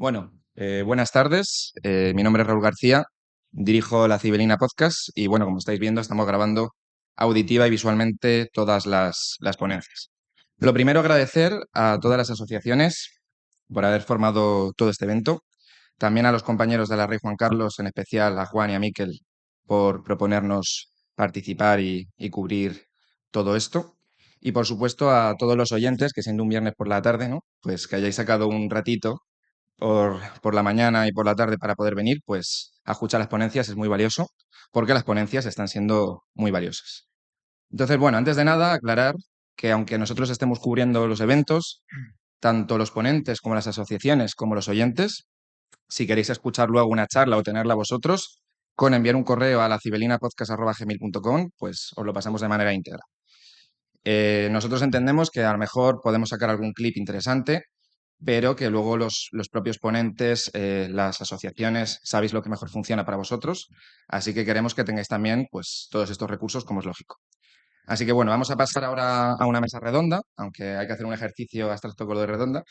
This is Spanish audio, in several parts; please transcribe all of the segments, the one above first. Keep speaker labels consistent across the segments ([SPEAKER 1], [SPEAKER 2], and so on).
[SPEAKER 1] Buenas tardes. Mi nombre es Raúl García, dirijo la Cibelina Podcast y bueno, como estáis viendo, estamos grabando auditiva y visualmente todas las ponencias. Lo primero, agradecer a todas las asociaciones por haber formado todo este evento, también a los compañeros de la Rey Juan Carlos, en especial a Juan y a Miquel, por proponernos participar y cubrir todo esto. Y por supuesto a todos los oyentes, que siendo un viernes por la tarde, ¿no? Pues que hayáis sacado un ratito por la mañana y por la tarde para poder venir, pues a escuchar las ponencias es muy valioso, porque las ponencias están siendo muy valiosas. Entonces, bueno, antes de nada, aclarar que aunque nosotros estemos cubriendo los eventos, tanto los ponentes como las asociaciones como los oyentes, si queréis escuchar luego una charla o tenerla vosotros, con enviar un correo a la cibelinapodcast.gmail.com, pues os lo pasamos de manera íntegra. Nosotros entendemos que a lo mejor podemos sacar algún clip interesante, pero que luego los propios ponentes, las asociaciones, sabéis lo que mejor funciona para vosotros, así que queremos que tengáis también pues, todos estos recursos como es lógico. Así que bueno, vamos a pasar ahora a una mesa redonda, aunque hay que hacer un ejercicio abstracto con lo de redonda,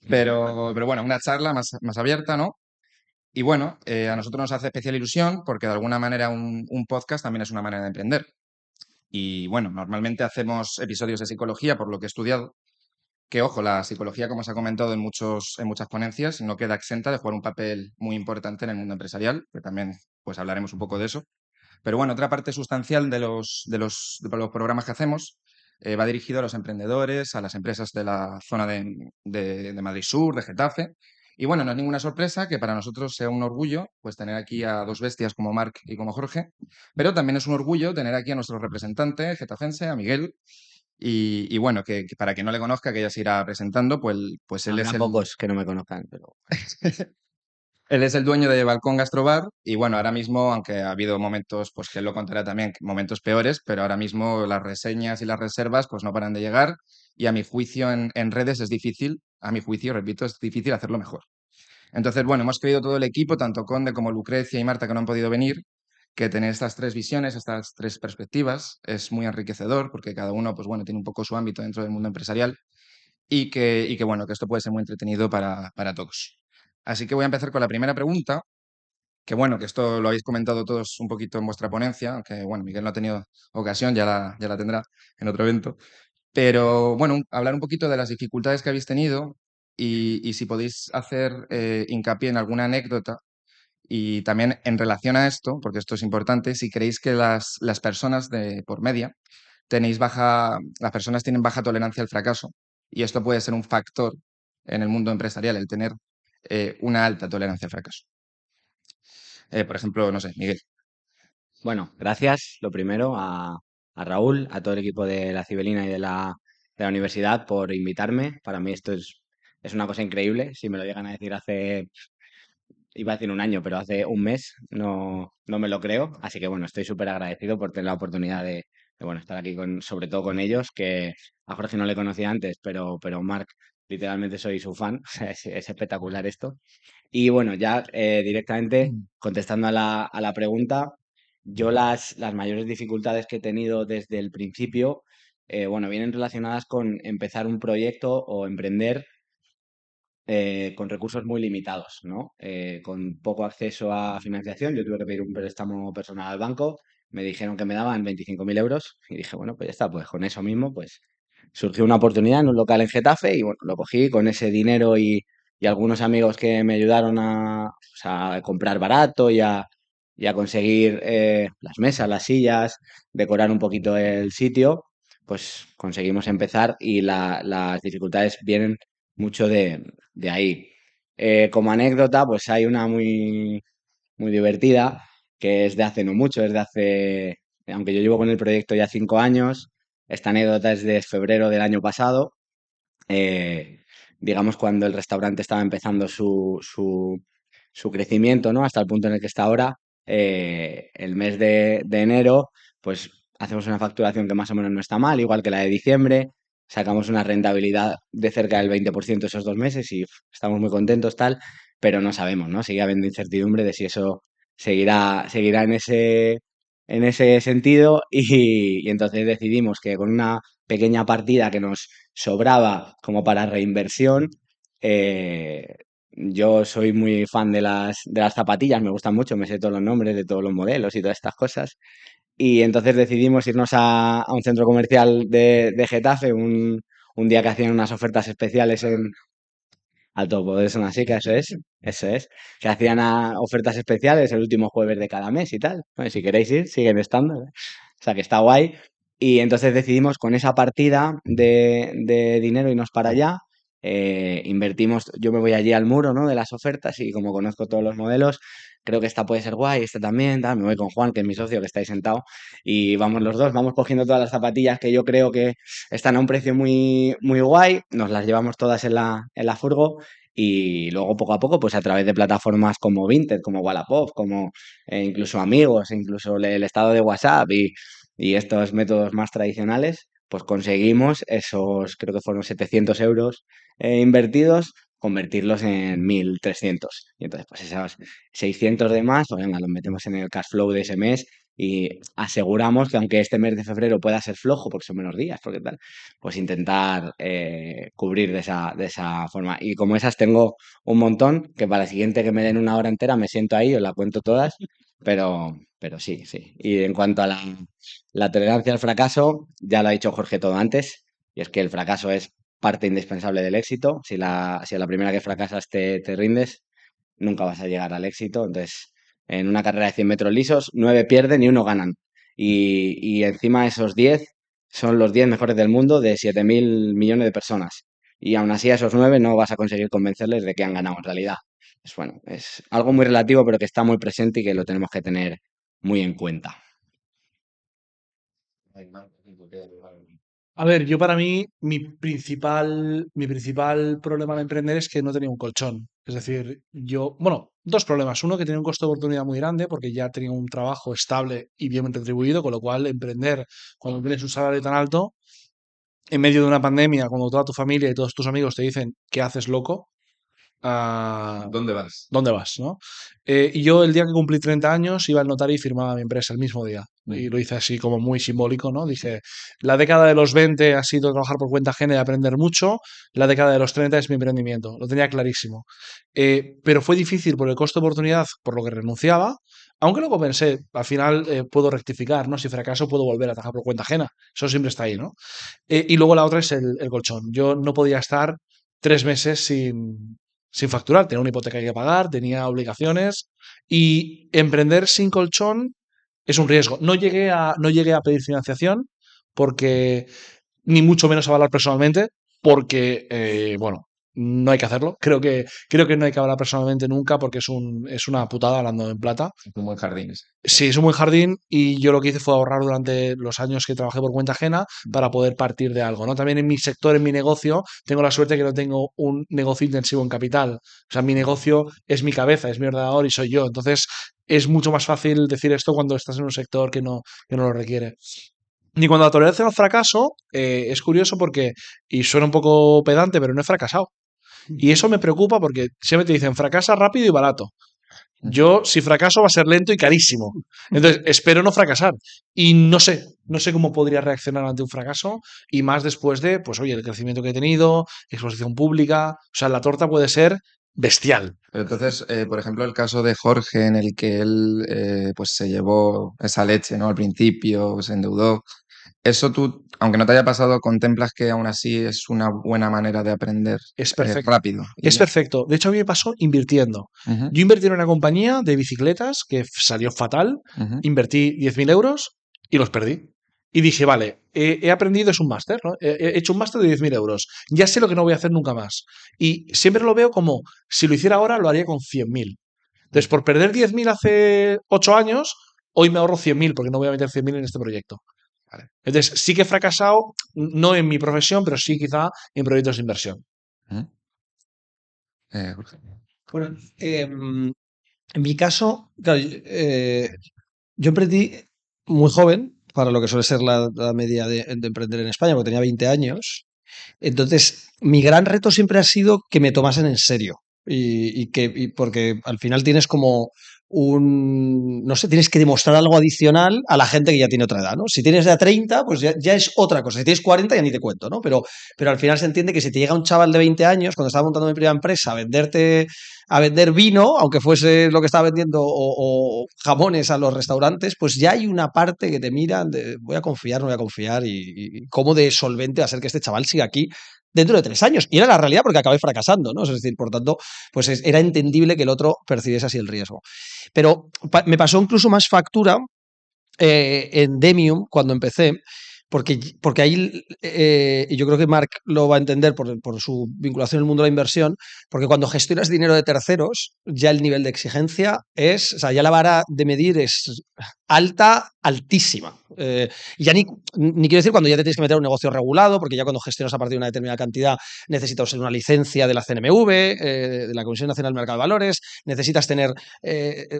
[SPEAKER 1] pero bueno, una charla más abierta, ¿no? Y bueno, a nosotros nos hace especial ilusión porque de alguna manera un podcast también es una manera de emprender. Y bueno, normalmente hacemos episodios de psicología por lo que he estudiado, que, ojo, la psicología, como se ha comentado en muchas ponencias, no queda exenta de jugar un papel muy importante en el mundo empresarial, que también pues hablaremos un poco de eso. Pero bueno, otra parte sustancial de los programas que hacemos va dirigido a los emprendedores, a las empresas de la zona de Madrid Sur, de Getafe. Y bueno, no es ninguna sorpresa que para nosotros sea un orgullo pues tener aquí a dos bestias como Marc y como Jorge, pero también es un orgullo tener aquí a nuestro representante getafense, a Miguel, y bueno, que para quien no le conozca, que ya se irá presentando, pues él es
[SPEAKER 2] Habrá
[SPEAKER 1] el,
[SPEAKER 2] pocos que no me conozcan, pero
[SPEAKER 1] él es el dueño de Balcón Gastrobar y bueno, ahora mismo, aunque ha habido momentos, pues que él lo contará también, momentos peores, pero ahora mismo las reseñas y las reservas pues no paran de llegar y a mi juicio en redes es difícil, a mi juicio, repito, es difícil hacerlo mejor. Entonces, bueno, hemos querido todo el equipo, tanto Conde como Lucrecia y Marta, que no han podido venir, que tener estas tres visiones, estas tres perspectivas, es muy enriquecedor porque cada uno, pues bueno, tiene un poco su ámbito dentro del mundo empresarial y que bueno, que esto puede ser muy entretenido para todos. Así que voy a empezar con la primera pregunta, que bueno, que esto lo habéis comentado todos un poquito en vuestra ponencia, aunque bueno, Miguel no ha tenido ocasión, ya la tendrá en otro evento. Pero bueno, hablar un poquito de las dificultades que habéis tenido y si podéis hacer hincapié en alguna anécdota y también en relación a esto, porque esto es importante, si creéis que las personas de por media las personas tienen baja tolerancia al fracaso y esto puede ser un factor en el mundo empresarial, el tener una alta tolerancia al fracaso. Por ejemplo, no sé, Miguel.
[SPEAKER 2] bueno, gracias lo primero a Raúl, a todo el equipo de la Cibelina y de la universidad por invitarme. Para mí esto es una cosa increíble. Si me lo llegan a decir iba a decir un año, pero hace un mes, no me lo creo. Así que bueno, estoy súper agradecido por tener la oportunidad bueno, estar aquí sobre todo con ellos, que a Jorge no le conocía antes, pero Marc, literalmente soy su fan. O sea, es espectacular esto. Y bueno, ya directamente contestando a la pregunta, yo las mayores dificultades que he tenido desde el principio, bueno, vienen relacionadas con empezar un proyecto o emprender con recursos muy limitados, ¿no? Con poco acceso a financiación, yo tuve que pedir un préstamo personal al banco, me dijeron que me daban 25.000 euros y dije, bueno, pues ya está, pues con eso mismo, pues surgió una oportunidad en un local en Getafe y bueno, lo cogí con ese dinero y algunos amigos que me ayudaron o sea, a comprar barato y a conseguir las mesas, las sillas, decorar un poquito el sitio, pues conseguimos empezar y las dificultades vienen mucho de ahí. Como anécdota, pues hay una muy divertida que es de hace no mucho, aunque yo llevo con el proyecto ya 5 años, esta anécdota es de febrero del año pasado, eh, digamos cuando el restaurante estaba empezando su crecimiento, ¿no? Hasta el punto en el que está ahora, el mes de enero, pues hacemos una facturación que más o menos no está mal, igual que la de diciembre, sacamos una rentabilidad de cerca del 20% esos 2 meses y estamos muy contentos, tal, pero no sabemos, ¿no? Sigue habiendo incertidumbre de si eso seguirá en ese sentido y entonces decidimos que con una pequeña partida que nos sobraba como para reinversión, eh, yo soy muy fan de las zapatillas, me gustan mucho, me sé todos los nombres de todos los modelos y todas estas cosas. Y entonces decidimos irnos a un centro comercial de Getafe un día que hacían unas ofertas especiales al topo de una chica, eso es, que hacían ofertas especiales el último jueves de cada mes y tal. Bueno, si queréis ir, siguen estando, ¿eh? O sea que está guay. Y entonces decidimos con esa partida de dinero irnos para allá. Invertimos, yo me voy allí al muro, ¿no? De las ofertas y como conozco todos los modelos, creo que esta puede ser guay, esta también, tal. Me voy con Juan, que es mi socio, que está ahí sentado, y vamos los dos, vamos cogiendo todas las zapatillas que yo creo que están a un precio muy, muy guay, nos las llevamos todas en la furgo y luego poco a poco, pues a través de plataformas como Vinted, como Wallapop, como incluso Amigos, incluso el estado de WhatsApp y estos métodos más tradicionales, pues conseguimos esos, creo que fueron 700 euros invertidos, convertirlos en 1.300. Y entonces, pues esos 600 de más, pues venga, los metemos en el cash flow de ese mes y aseguramos que aunque este mes de febrero pueda ser flojo, porque son menos días, porque tal, pues intentar cubrir de esa forma. Y como esas tengo un montón, que para la siguiente que me den una hora entera me siento ahí, os la cuento todas, pero sí, sí. Y en cuanto a la tolerancia al fracaso, ya lo ha dicho Jorge todo antes, y es que el fracaso es parte indispensable del éxito. Si a la primera que fracasas te rindes, nunca vas a llegar al éxito. Entonces, en una carrera de 100 metros lisos, 9 pierden y uno ganan. Y encima esos 10 son los 10 mejores del mundo de 7.000 millones de personas. Y aún así a esos 9 no vas a conseguir convencerles de que han ganado en realidad. Es bueno, es algo muy relativo, pero que está muy presente y que lo tenemos que tener muy en cuenta.
[SPEAKER 3] A ver, yo para mí, mi principal problema al emprender es que no tenía un colchón. Es decir, bueno, dos problemas. Uno, que tenía un costo de oportunidad muy grande porque ya tenía un trabajo estable y bien retribuido, con lo cual emprender cuando tienes un salario tan alto, en medio de una pandemia, cuando toda tu familia y todos tus amigos te dicen que haces loco,
[SPEAKER 1] ¿Dónde vas?
[SPEAKER 3] ¿dónde vas, no? Y yo el día que cumplí 30 años iba al notario y firmaba mi empresa el mismo día. Y lo hice así como muy simbólico, ¿no? Dije, la década de los 20 ha sido trabajar por cuenta ajena y aprender mucho, la década de los 30 es mi emprendimiento. Lo tenía clarísimo. Pero fue difícil por el costo de oportunidad, por lo que renunciaba, aunque luego pensé, al final puedo rectificar, ¿no? Si fracaso puedo volver a trabajar por cuenta ajena. Eso siempre está ahí, ¿no? Y luego la otra es el colchón. Yo no podía estar 3 meses sin facturar. Tenía una hipoteca que pagar, tenía obligaciones y emprender sin colchón es un riesgo. No llegué a pedir financiación porque, ni mucho menos a hablar personalmente, porque, bueno, no hay que hacerlo. Creo que no hay que hablar personalmente nunca porque es una putada hablando en plata.
[SPEAKER 1] Es un buen jardín ese.
[SPEAKER 3] Sí, es un buen jardín y yo lo que hice fue ahorrar durante los años que trabajé por cuenta ajena para poder partir de algo, ¿no? También en mi sector, en mi negocio, tengo la suerte que no tengo un negocio intensivo en capital. O sea, mi negocio es mi cabeza, es mi ordenador y soy yo. Entonces, es mucho más fácil decir esto cuando estás en un sector que no lo requiere. Y cuando la tolerancia al fracaso, es curioso porque, y suena un poco pedante, pero no he fracasado. Y eso me preocupa porque siempre te dicen fracasa rápido y barato. Yo, si fracaso, va a ser lento y carísimo. Entonces, espero no fracasar. Y no sé cómo podría reaccionar ante un fracaso. Y más después de, pues oye, el crecimiento que he tenido, exposición pública. O sea, la torta puede ser bestial.
[SPEAKER 1] Pero entonces, por ejemplo, el caso de Jorge, en el que él pues se llevó esa leche, ¿no? Al principio, se endeudó. Eso tú, aunque no te haya pasado, contemplas que aún así es una buena manera de aprender
[SPEAKER 3] Es perfecto.
[SPEAKER 1] rápido.
[SPEAKER 3] Es perfecto. De hecho, a mí me pasó invirtiendo.
[SPEAKER 1] Ujú,
[SPEAKER 3] Yo invertí en una compañía de bicicletas que salió fatal.
[SPEAKER 1] ujú.
[SPEAKER 3] Invertí 10.000 euros y los perdí. Y dije, vale, he aprendido, es un máster, ¿no? He hecho un máster de 10.000 euros. Ya sé lo que no voy a hacer nunca más. Y siempre lo veo como, si lo hiciera ahora, lo haría con 100.000. Entonces, por perder 10.000 hace 8 años, hoy me ahorro 100.000 porque no voy a meter 100.000 en este proyecto.
[SPEAKER 1] Vale.
[SPEAKER 3] Entonces, sí que he fracasado, no en mi profesión, pero sí quizá en proyectos de inversión.
[SPEAKER 1] Ujú. Jorge.
[SPEAKER 4] Bueno, en mi caso, claro, yo emprendí muy joven, para lo que suele ser la media de emprender en España, porque tenía 20 años. Entonces, mi gran reto siempre ha sido que me tomasen en serio. Porque al final tienes como no sé, tienes que demostrar algo adicional a la gente que ya tiene otra edad, ¿no? Si tienes ya 30, pues ya es otra cosa. Si tienes 40, ya ni te cuento, ¿no? Pero al final se entiende que si te llega un chaval de 20 años, cuando estaba montando mi primera empresa, a vender vino, aunque fuese lo que estaba vendiendo, o jamones a los restaurantes, pues ya hay una parte que te miran de voy a confiar, no voy a confiar, y cómo de solvente va a ser que este chaval siga aquí dentro de 3 años. Y era la realidad porque acabé fracasando, ¿no? Es decir, por tanto, pues era entendible que el otro percibiese así el riesgo. Pero me pasó incluso más factura en Demium cuando empecé, porque ahí, y yo creo que Marc lo va a entender por su vinculación en el mundo de la inversión, porque cuando gestionas dinero de terceros, ya el nivel de exigencia o sea, ya la vara de medir es altísima. Y ya ni quiero decir cuando ya te tienes que meter a un negocio regulado, porque ya cuando gestionas a partir de una determinada cantidad necesitas tener una licencia de la CNMV, de la Comisión Nacional del Mercado de Valores, necesitas tener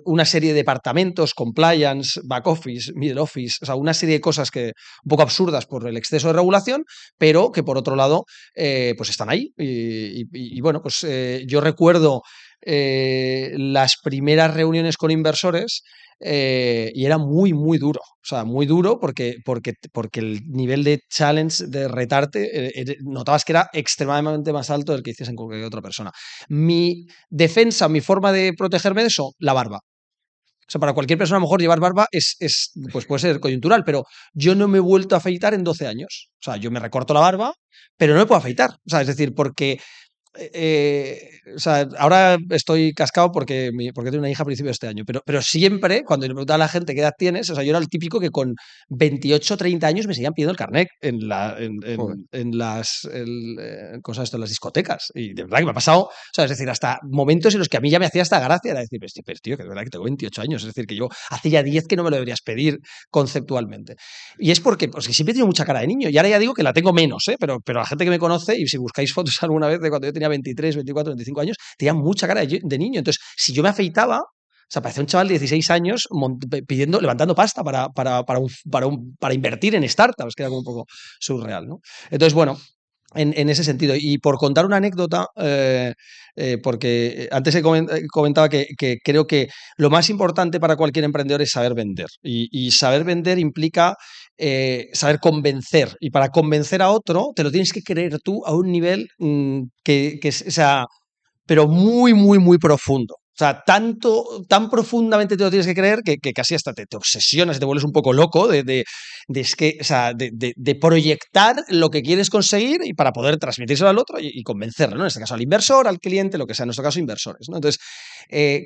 [SPEAKER 4] una serie de departamentos, compliance, back office, middle office, o sea, una serie de cosas que un poco absurdas por el exceso de regulación, pero que por otro lado pues están ahí. Y bueno, pues yo recuerdo las primeras reuniones con inversores y era muy, muy duro. O sea, muy duro porque el nivel de challenge, de retarte, notabas que era extremadamente más alto del que hiciesen con cualquier otra persona. Mi defensa, mi forma de protegerme de eso, la barba. O sea, para cualquier persona a lo mejor llevar barba pues puede ser coyuntural, pero yo no me he vuelto a afeitar en 12 años. O sea, yo me recorto la barba, pero no me puedo afeitar. O sea, es decir, porque o sea, ahora estoy cascado porque tengo una hija a principios de este año, pero siempre, cuando le preguntaba a la gente qué edad tienes, o sea, yo era el típico que con 28 o 30 años me seguían pidiendo el carnet en las cosas esto, en las discotecas. Y de verdad que me ha pasado, o sea, es decir, hasta momentos en los que a mí ya me hacía hasta gracia, era decir, pero tío, que de verdad que tengo 28 años, es decir, que yo hace ya 10 que no me lo deberías pedir conceptualmente. Y es porque siempre he tenido mucha cara de niño, y ahora ya digo que la tengo menos, pero la gente que me conoce, y si buscáis fotos alguna vez de cuando yo tenía 23, 24, 25 años, tenía mucha cara de niño. Entonces, si yo me afeitaba, o sea, parecía un chaval de 16 años levantando pasta para invertir en startups, que era como un poco surreal, ¿no? Entonces, bueno, en ese sentido. Y por contar una anécdota, porque antes comentaba que creo que lo más importante para cualquier emprendedor es saber vender. Y saber vender implica saber convencer. Y para convencer a otro, te lo tienes que creer tú a un nivel o sea, pero muy, muy, muy profundo. O sea, tan profundamente te lo tienes que creer que casi hasta te obsesionas y te vuelves un poco loco de proyectar lo que quieres conseguir y para poder transmitírselo al otro y convencerlo, ¿no? En este caso al inversor, al cliente, lo que sea, en nuestro caso inversores, ¿no? Entonces,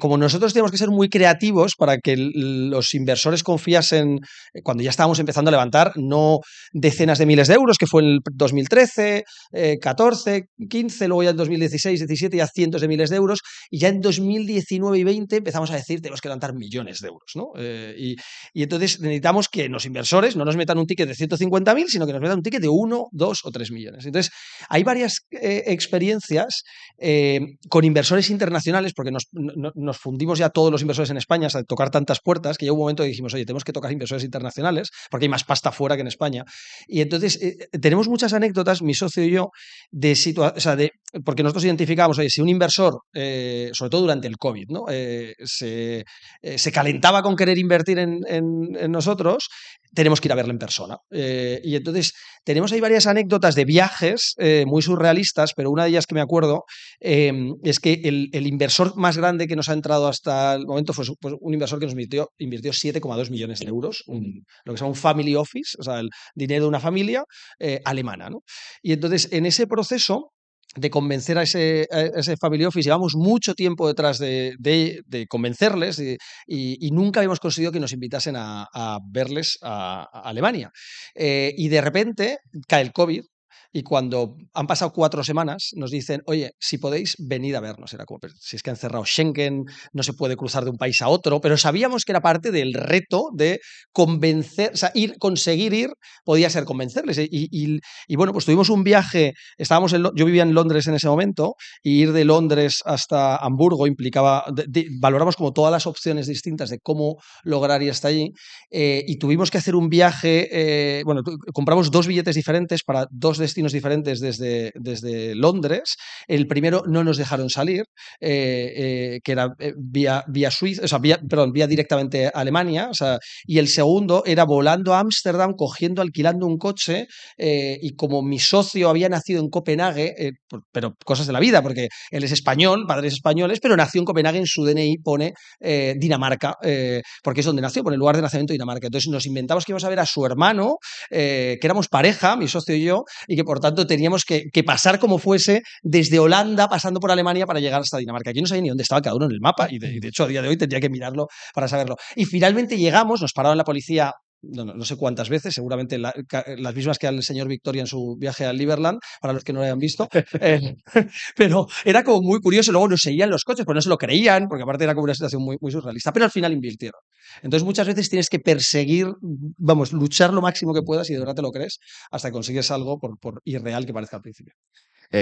[SPEAKER 4] como nosotros tenemos que ser muy creativos para que los inversores confiasen, cuando ya estábamos empezando a levantar, no decenas de miles de euros, que fue en el 2013, 14, 15, luego ya en 2016, 17 ya cientos de miles de euros, y ya en 2019 y 20 empezamos a decir tenemos que levantar millones de euros, ¿no? Y entonces necesitamos que los inversores no nos metan un ticket de 150.000, sino que nos metan un ticket de 1, 2 o 3 millones. Entonces, hay varias experiencias con inversores internacionales, porque nos fundimos ya todos los inversores en España, o sea, tocar tantas puertas, que llegó un momento que dijimos, oye, tenemos que tocar inversores internacionales, porque hay más pasta fuera que en España. Y entonces, tenemos muchas anécdotas, mi socio y yo, porque nosotros identificábamos, oye, si un inversor, sobre todo durante el COVID, ¿no? Se calentaba con querer invertir en nosotros, tenemos que ir a verlo en persona. Y entonces tenemos ahí varias anécdotas de viajes muy surrealistas, pero una de ellas que me acuerdo es que el inversor más grande que nos ha entrado hasta el momento fue un inversor que nos invirtió 7,2 millones de euros, lo que se llama un family office, o sea, el dinero de una familia alemana, ¿no? Y entonces en ese proceso de convencer a ese family office, llevamos mucho tiempo detrás de convencerles y nunca habíamos conseguido que nos invitasen a verles a Alemania. Y de repente cae el COVID. Y cuando han pasado 4 semanas, nos dicen, oye, si podéis, venid a vernos. Era como, si es que han cerrado Schengen, no se puede cruzar de un país a otro, pero sabíamos que era parte del reto de convencer, o sea, conseguir ir, podía ser convencerles. Y bueno, pues tuvimos un viaje, yo vivía en Londres en ese momento, y ir de Londres hasta Hamburgo implicaba, valoramos como todas las opciones distintas de cómo lograr ir hasta allí, y tuvimos que hacer un viaje, compramos 2 billetes diferentes para 2 destinos destinos diferentes desde Londres. El primero no nos dejaron salir, que era vía Suiza, o sea, vía directamente a Alemania. O sea, y el segundo era volando a Ámsterdam, alquilando un coche, y como mi socio había nacido en Copenhague, pero cosas de la vida, porque él es español, padres españoles, pero nació en Copenhague, en su DNI pone Dinamarca, porque es donde nació, por el lugar de nacimiento Dinamarca. Entonces nos inventamos que íbamos a ver a su hermano, que éramos pareja, mi socio y yo, y que por tanto teníamos que pasar como fuese desde Holanda, pasando por Alemania para llegar hasta Dinamarca. Aquí no sabía ni dónde estaba cada uno en el mapa, y de hecho a día de hoy tendría que mirarlo para saberlo. Y finalmente llegamos, nos pararon la policía. No sé cuántas veces, seguramente las mismas que al señor Victoria en su viaje al Liberland, para los que no lo hayan visto. Pero era como muy curioso. Luego nos seguían los coches, pues no se lo creían, porque aparte era como una situación muy, muy surrealista. Pero al final invirtieron. Entonces muchas veces tienes que perseguir, vamos, luchar lo máximo que puedas y de verdad te lo crees hasta que consigues algo por irreal que parezca al principio.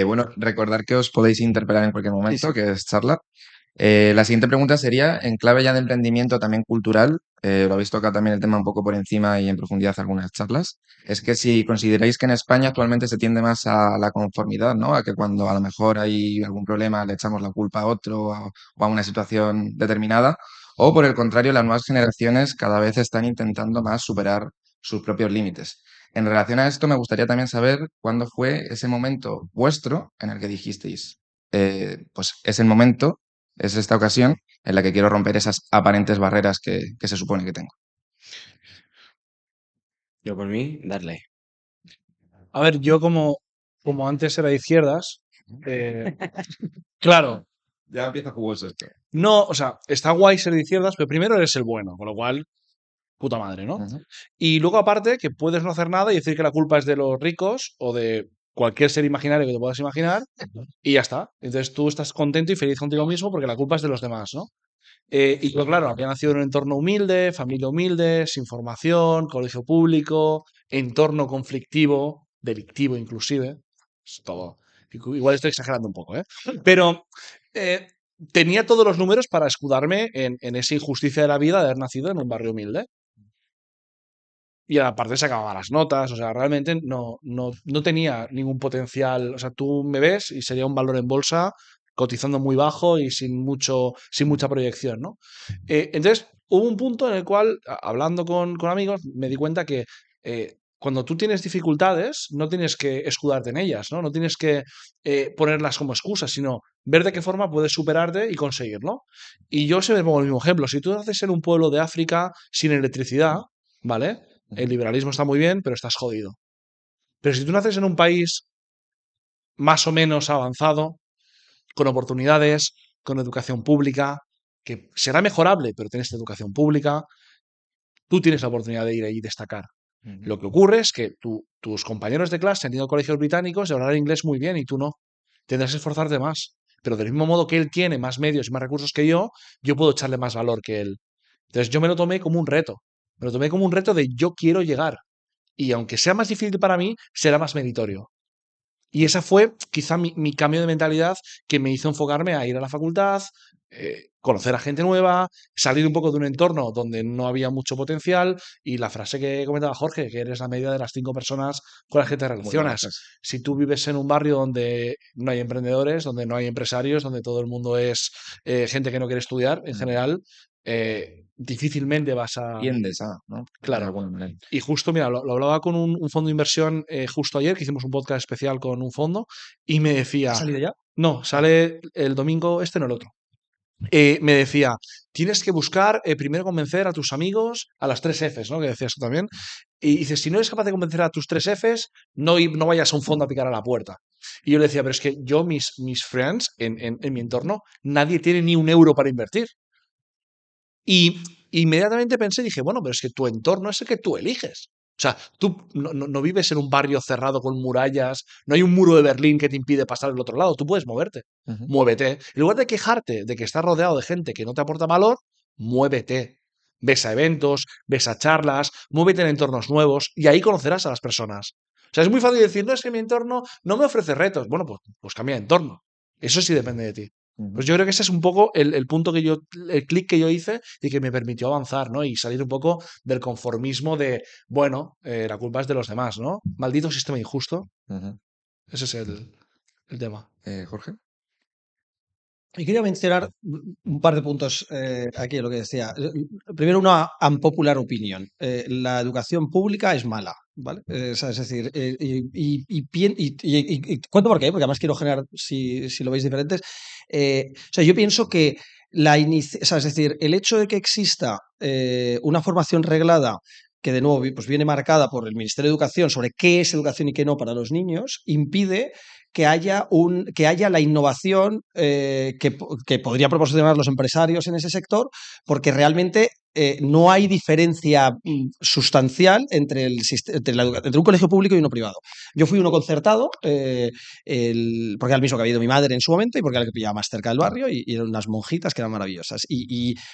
[SPEAKER 1] Bueno, recordar que os podéis interpelar en cualquier momento,
[SPEAKER 4] Sí.
[SPEAKER 1] que es charla. La siguiente pregunta sería, en clave ya de emprendimiento también cultural, lo habéis tocado también el tema un poco por encima y en profundidad algunas charlas, es que si consideráis que en España actualmente se tiende más a la conformidad, ¿no? A que cuando a lo mejor hay algún problema le echamos la culpa a otro o a una situación determinada, o por el contrario, las nuevas generaciones cada vez están intentando más superar sus propios límites. En relación a esto, me gustaría también saber cuándo fue ese momento vuestro en el que dijisteis, pues es el momento, es esta ocasión en la que quiero romper esas aparentes barreras que se supone que tengo.
[SPEAKER 2] Yo por mí, darle.
[SPEAKER 3] A ver, yo como antes era de izquierdas, claro,
[SPEAKER 1] Ya empieza jugoso esto.
[SPEAKER 3] no, o sea, está guay ser de izquierdas, pero primero eres el bueno, con lo cual, puta madre, ¿no?
[SPEAKER 1] Ujú.
[SPEAKER 3] Y luego aparte que puedes no hacer nada y decir que la culpa es de los ricos o de cualquier ser imaginario que te puedas imaginar y ya está. Entonces tú estás contento y feliz contigo mismo porque la culpa es de los demás, ¿no? Y yo, claro, había nacido en un entorno humilde, familia humilde, sin formación, colegio público, entorno conflictivo, delictivo inclusive. Es todo. Igual estoy exagerando un poco, ¿eh? Pero eh, tenía todos los números para escudarme en esa injusticia de la vida de haber nacido en un barrio humilde. Y aparte sacaba malas notas, o sea, realmente no tenía ningún potencial. O sea, tú me ves y sería un valor en bolsa cotizando muy bajo y sin mucha proyección, ¿no? Entonces, hubo un punto en el cual, hablando con amigos, me di cuenta que cuando tú tienes dificultades, no tienes que escudarte en ellas, ¿no? No tienes que ponerlas como excusas, sino ver de qué forma puedes superarte y conseguirlo. Y yo siempre pongo el mismo ejemplo. Si tú naces en un pueblo de África sin electricidad, ¿vale? El liberalismo está muy bien, pero estás jodido. Pero si tú naces en un país más o menos avanzado, con oportunidades, con educación pública, que será mejorable, pero tienes educación pública, tú tienes la oportunidad de ir ahí y destacar. Lo que ocurre es que tus compañeros de clase han ido a colegios británicos y hablarán inglés muy bien y tú no. Tendrás que esforzarte más. Pero del mismo modo que él tiene más medios y más recursos que yo puedo echarle más valor que él. Entonces yo me lo tomé como un reto. Me lo tomé como un reto de yo quiero llegar. Y aunque sea más difícil para mí, será más meritorio. Y esa fue quizá mi cambio de mentalidad que me hizo enfocarme a ir a la facultad, conocer a gente nueva, salir un poco de un entorno donde no había mucho potencial y la frase que comentaba Jorge, que eres la media de las 5 personas con las que te relacionas. Si tú vives en un barrio donde no hay emprendedores, donde no hay empresarios, donde todo el mundo es gente que no quiere estudiar en general, difícilmente vas a...
[SPEAKER 1] Tiendes a, ¿no? De
[SPEAKER 3] Claro.
[SPEAKER 1] alguna manera.
[SPEAKER 3] Y justo, mira, lo hablaba con un fondo de inversión justo ayer, que hicimos un podcast especial con un fondo, y me decía,
[SPEAKER 4] ¿Ha salido ya?
[SPEAKER 3] no, sale el domingo este, no el otro. Me decía, tienes que buscar primero convencer a tus amigos, a las 3 Fs, ¿no? Que decías tú también. Y dices, si no eres capaz de convencer a tus 3 Fs, no vayas a un fondo a picar a la puerta. Y yo le decía, pero es que yo, mis friends, en mi entorno, nadie tiene ni un euro para invertir. Y inmediatamente pensé, dije, bueno, pero es que tu entorno es el que tú eliges. O sea, tú no vives en un barrio cerrado con murallas, no hay un muro de Berlín que te impide pasar al otro lado, tú puedes moverte. Muévete. En lugar de quejarte de que estás rodeado de gente que no te aporta valor, muévete. Ves a eventos, ves a charlas, muévete en entornos nuevos y ahí conocerás a las personas. O sea, es muy fácil decir, no, es que mi entorno no me ofrece retos. Bueno, pues cambia de entorno. Eso sí depende de ti. Pues yo creo que ese es un poco el punto el clic que yo hice y que me permitió avanzar, ¿no? Y salir un poco del conformismo de, bueno, la culpa es de los demás, ¿no? Maldito sistema injusto. Ese es el tema.
[SPEAKER 1] Jorge.
[SPEAKER 4] Y quería mencionar un par de puntos aquí, lo que decía. Primero, una unpopular opinion. La educación pública es mala, ¿vale? O sea, es decir, cuento por qué, porque además quiero generar, si lo veis diferentes. O sea, yo pienso que o sea, es decir, el hecho de que exista una formación reglada que de nuevo pues viene marcada por el Ministerio de Educación sobre qué es educación y qué no para los niños, impide que haya la innovación que podría proporcionar los empresarios en ese sector, porque realmente no hay diferencia sustancial entre un colegio público y uno privado. Yo fui uno concertado, porque era el mismo que había ido mi madre en su momento y porque era el que pillaba más cerca del barrio y eran unas monjitas que eran maravillosas.